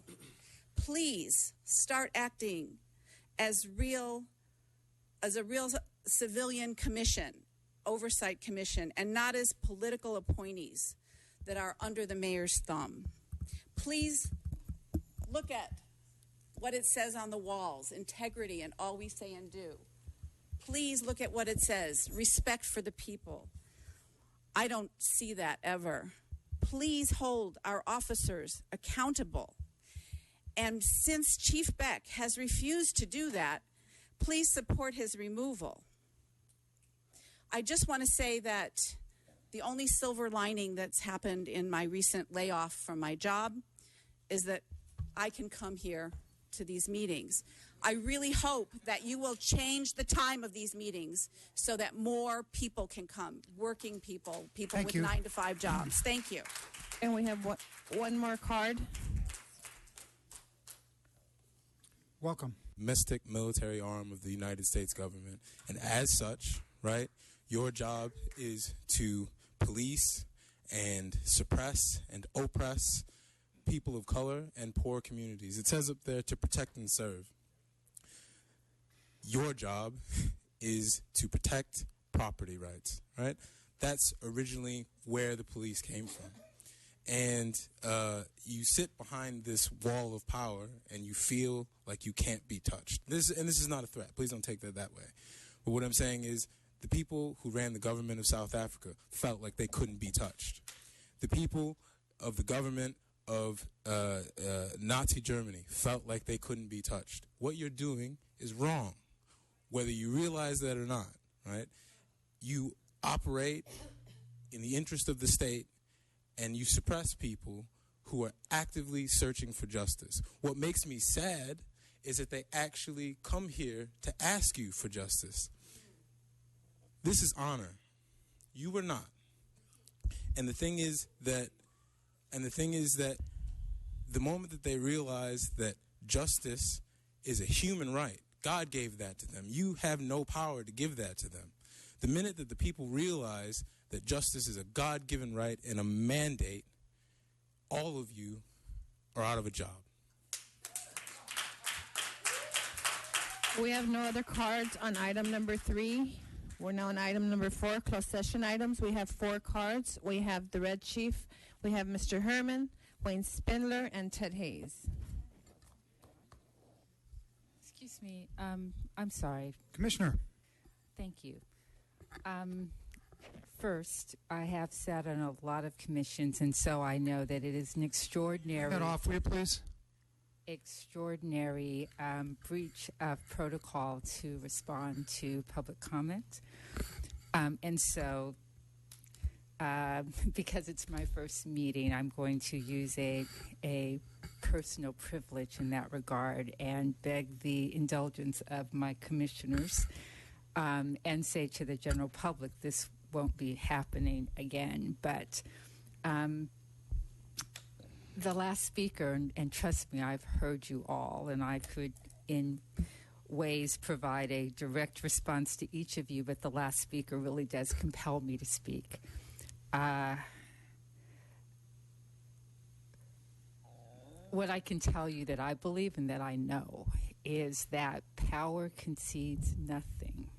Please start acting as a real civilian commission, oversight commission, and not as political appointees that are under the mayor's thumb. Please look at what it says on the walls, integrity and all we say and do. Please look at what it says, respect for the people. I don't see that ever. Please hold our officers accountable. And since Chief Beck has refused to do that, please support his removal. I just want to say that the only silver lining that's happened in my recent layoff from my job is that I can come here to these meetings. I really hope that you will change the time of these meetings so that more people can come, working people, people Thank with you. 9-to-5 jobs. Thank you. And we have one more card. Welcome. Domestic military arm of the United States government. And as such, right, your job is to police and suppress and oppress people of color and poor communities. It says up there to protect and serve. Your job is to protect property rights, right? That's originally where the police came from. And you sit behind this wall of power and you feel like you can't be touched. This is not a threat. Please don't take that way. But what I'm saying is the people who ran the government of South Africa felt like they couldn't be touched. The people of the government of Nazi Germany felt like they couldn't be touched. What you're doing is wrong, whether you realize that or not, right? You operate in the interest of the state and you suppress people who are actively searching for justice. What makes me sad is that they actually come here to ask you for justice. This is honor. You were not. And the thing is that the moment that they realize that justice is a human right, God gave that to them. You have no power to give that to them. The minute that the people realize that justice is a God-given right and a mandate, all of you are out of a job. We have no other cards on item number 3. We're now on item number 4, closed session items. We have 4 cards. We have the Red Chief, we have Mr. Herman, Wayne Spindler, and Ted Hayes. Excuse me. I'm sorry. Commissioner. Thank you. First, I have sat on a lot of commissions, and so I know that it is an extraordinary... Turn that off, will you, please? Extraordinary breach of protocol to respond to public comment. And so, because it's my first meeting, I'm going to use a personal privilege in that regard and beg the indulgence of my commissioners and say to the general public this won't be happening again. But the last speaker, and trust me, I've heard you all, and I could in ways provide a direct response to each of you, but the last speaker really does compel me to speak. What I can tell you that I believe and that I know is that power concedes nothing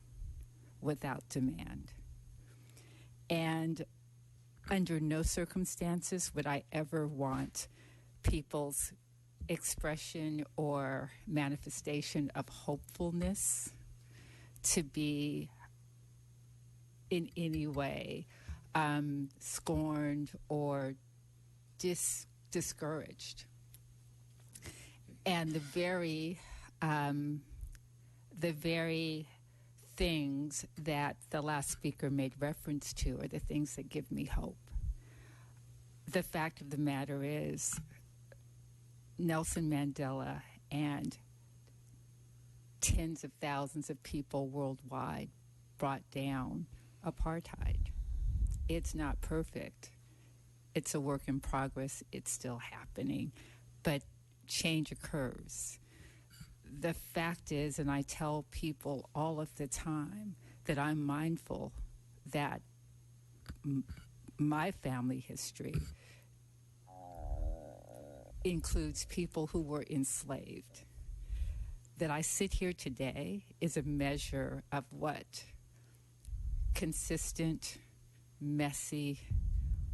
without demand. And under no circumstances would I ever want people's expression or manifestation of hopefulness to be in any way scorned or discouraged. And the very things that the last speaker made reference to are the things that give me hope. The fact of the matter is, Nelson Mandela and tens of thousands of people worldwide brought down apartheid. It's not perfect. It's a work in progress. It's still happening. But change occurs. The fact is, and I tell people all of the time, that I'm mindful that my family history includes people who were enslaved. That I sit here today is a measure of what consistent, messy,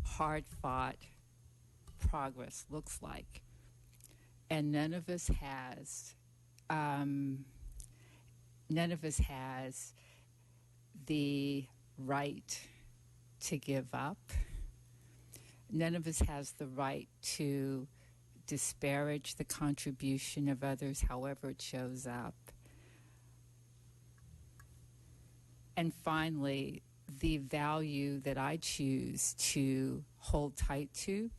hard-fought progress looks like. And none of us has the right to give up. None of us has the right to disparage the contribution of others, however it shows up. And finally, the value that I choose to hold tight to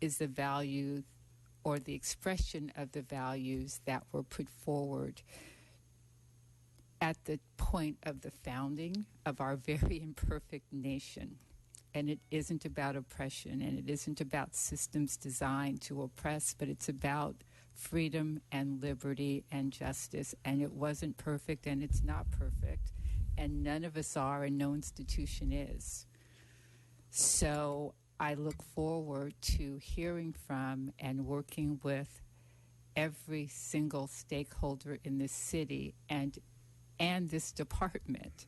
is the value or the expression of the values that were put forward at the point of the founding of our very imperfect nation. And it isn't about oppression, and it isn't about systems designed to oppress, but it's about freedom and liberty and justice. And it wasn't perfect, and it's not perfect. And none of us are, and no institution is. So I look forward to hearing from and working with every single stakeholder in this city and this department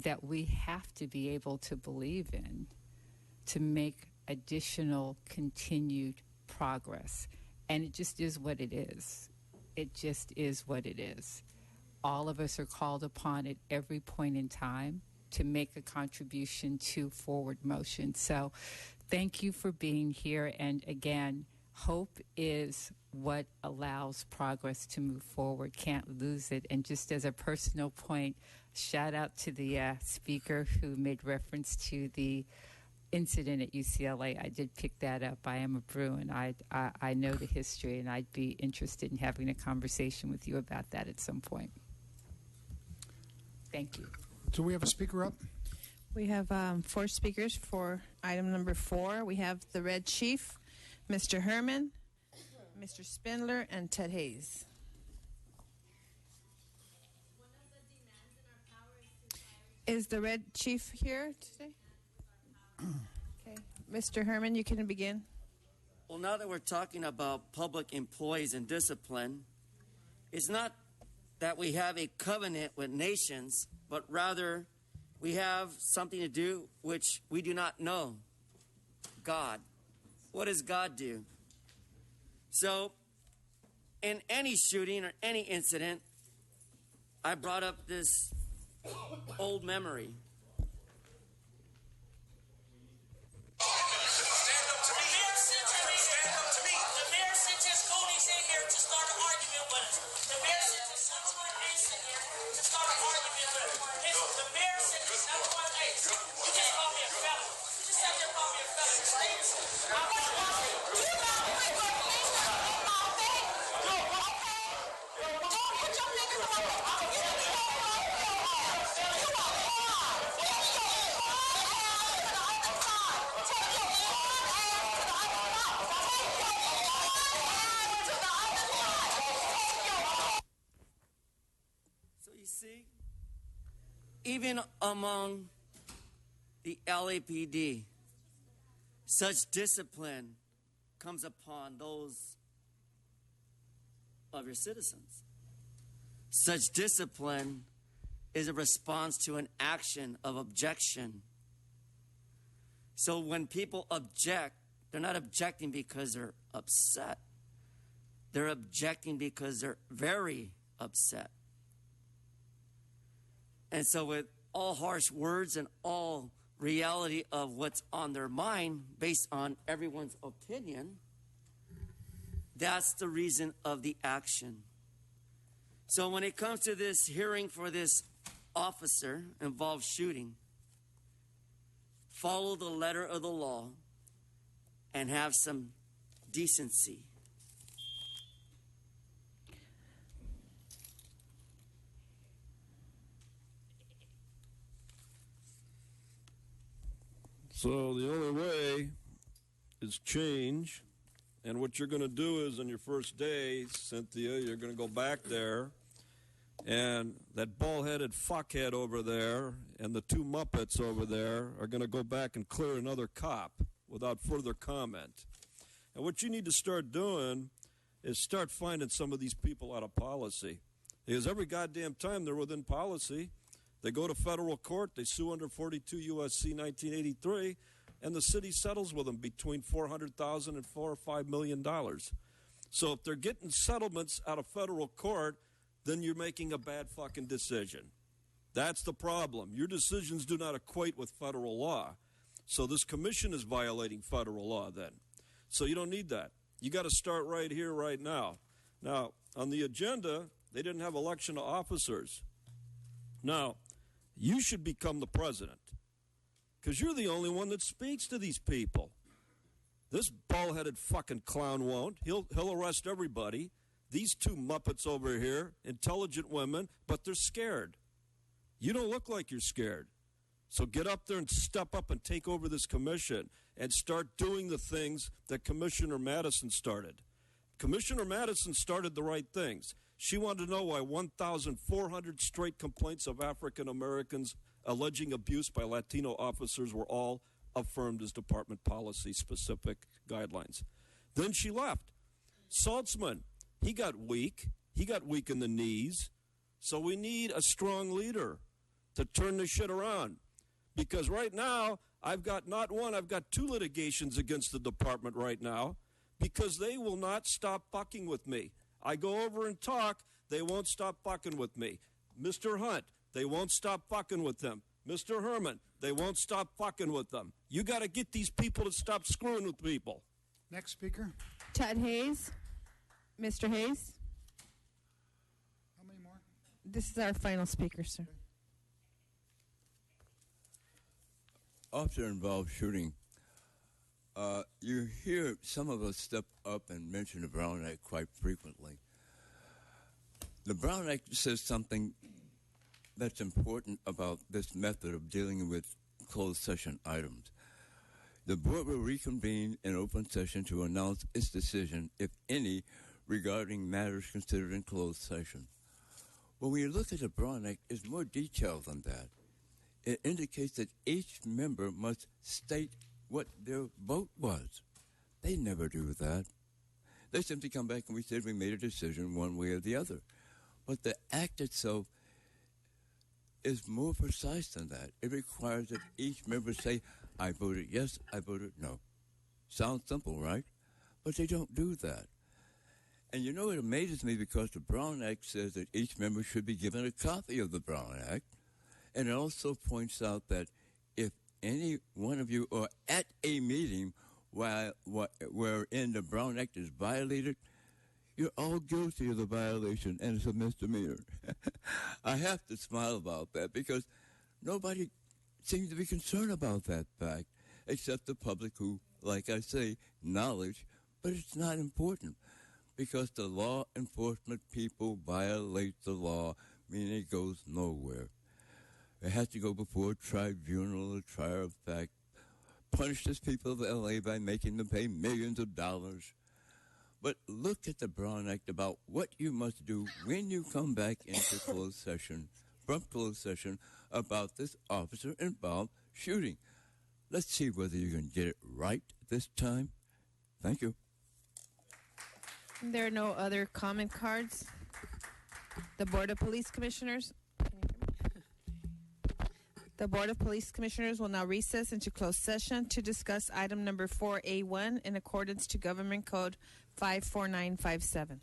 that we have to be able to believe in to make additional continued progress. And it just is what it is. It just is what it is. All of us are called upon at every point in time to make a contribution to forward motion. So thank you for being here. And again, hope is what allows progress to move forward. Can't lose it. And just as a personal point, shout out to the speaker who made reference to the incident at UCLA. I did pick that up. I am a Bruin. I know the history, and I'd be interested in having a conversation with you about that at some point. Thank you. Do we have a speaker up? We have 4 speakers for item number 4. We have the Red Chief, Mr. Herman, Mr. Spindler, and Ted Hayes. Is the Red Chief here today? Okay. Mr. Herman, you can begin. Well, now that we're talking about public employees and discipline, it's not that we have a covenant with nations, but rather we have something to do which we do not know. God. What does God do? So, in any shooting or any incident, I brought up this old memory. Even among the LAPD, such discipline comes upon those of your citizens. Such discipline is a response to an action of objection. So when people object, they're not objecting because they're upset. They're objecting because they're very upset. And so with all harsh words and all reality of what's on their mind based on everyone's opinion, that's the reason of the action. So when it comes to this hearing for this officer involved shooting, follow the letter of the law and have some decency. So the only way is change. And what you're going to do is on your first day, Cynthia, you're going to go back there, and that bald-headed fuckhead over there and the two Muppets over there are going to go back and clear another cop without further comment. And what you need to start doing is start finding some of these people out of policy. Because every goddamn time they're within policy, they go to federal court, they sue under 42 U.S.C. 1983, and the city settles with them between $400,000 and $4 or $5 million. So if they're getting settlements out of federal court, then you're making a bad fucking decision. That's the problem. Your decisions do not equate with federal law. So this commission is violating federal law then. So you don't need that. You got to start right here, right now. Now, on the agenda, they didn't have election of officers. Now, you should become the president because you're the only one that speaks to these people. This bald-headed fucking clown won't. He'll arrest everybody. These two Muppets over here, intelligent women, but they're scared. You don't look like you're scared. So get up there and step up and take over this commission and start doing the things that Commissioner Madison started. Commissioner Madison started the right things. She wanted to know why 1,400 straight complaints of African Americans alleging abuse by Latino officers were all affirmed as department policy specific guidelines. Then she left. Saltzman, he got weak. He got weak in the knees. So we need a strong leader to turn this shit around. Because right now, I've got not one, I've got two litigations against the department right now because they will not stop fucking with me. I go over and talk, they won't stop fucking with me. Mr. Hunt, they won't stop fucking with them. Mr. Herman, they won't stop fucking with them. You got to get these people to stop screwing with people. Next speaker. Chad Hayes. Mr. Hayes. How many more? This is our final speaker, sir. Officer-involved shooting. You hear some of us step up and mention the Brown Act quite frequently. The Brown Act says something that's important about this method of dealing with closed session items. The board will reconvene in open session to announce its decision, if any, regarding matters considered in closed session. When we look at the Brown Act, it's more detailed than that. it indicates that each member must state what their vote was. They never do that. They simply come back and we said we made a decision one way or the other. But the act itself is more precise than that. It requires that each member say, I voted yes, I voted no. Sounds simple, right? But they don't do that. And you know, it amazes me because the Brown Act says that each member should be given a copy of the Brown Act. And it also points out that if any one of you are at a meeting wherein the Brown Act is violated, you're all guilty of the violation, and it's a misdemeanor. I have to smile about that because nobody seems to be concerned about that fact, except the public who, like I say, knowledge, but it's not important because the law enforcement people violate the law, meaning it goes nowhere. It has to go before a tribunal, a trial of fact, punish these people of L.A. by making them pay millions of dollars. But look at the Brown Act about what you must do when you come back into closed session, from closed session, about this officer-involved shooting. Let's see whether you can get it right this time. Thank you. There are no other comment cards. The Board of Police Commissioners. The Board of Police Commissioners will now recess into closed session to discuss item number 4A1 in accordance to Government Code 54957.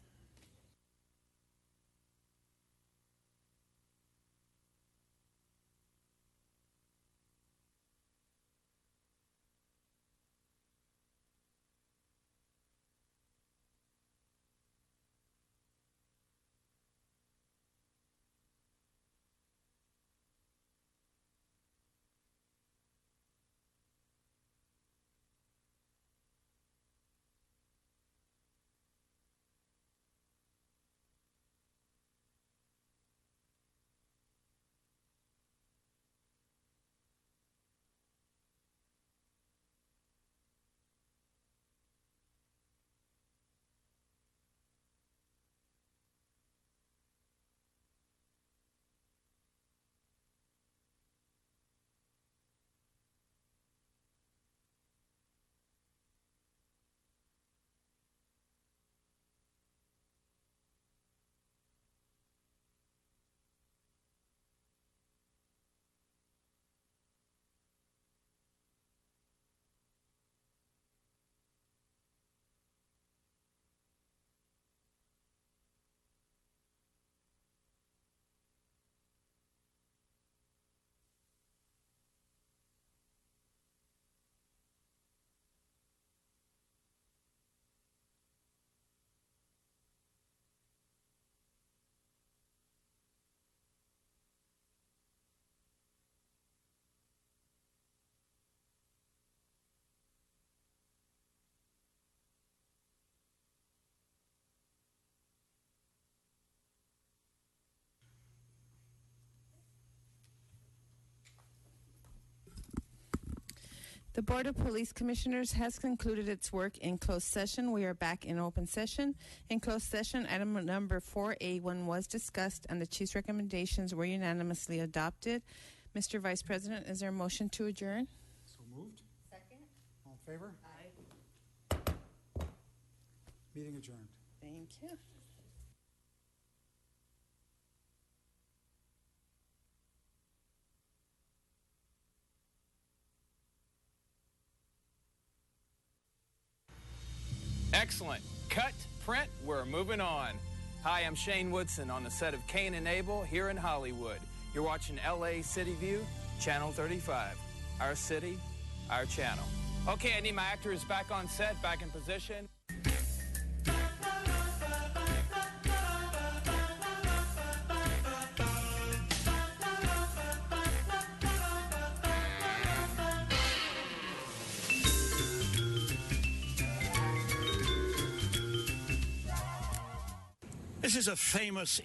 The Board of Police Commissioners has concluded its work in closed session. We are back in open session. In closed session, item number 4A1 was discussed and the Chief's recommendations were unanimously adopted. Mr. Vice President, is there a motion to adjourn? So moved. Second. All in favor? Aye. Meeting adjourned. Thank you. Excellent. Cut, print, we're moving on. Hi, I'm Shane Woodson on the set of Cain and Abel here in Hollywood. You're watching LA City View, Channel 35. Our city, our channel. Okay, I need my actors back on set, back in position. This is a famous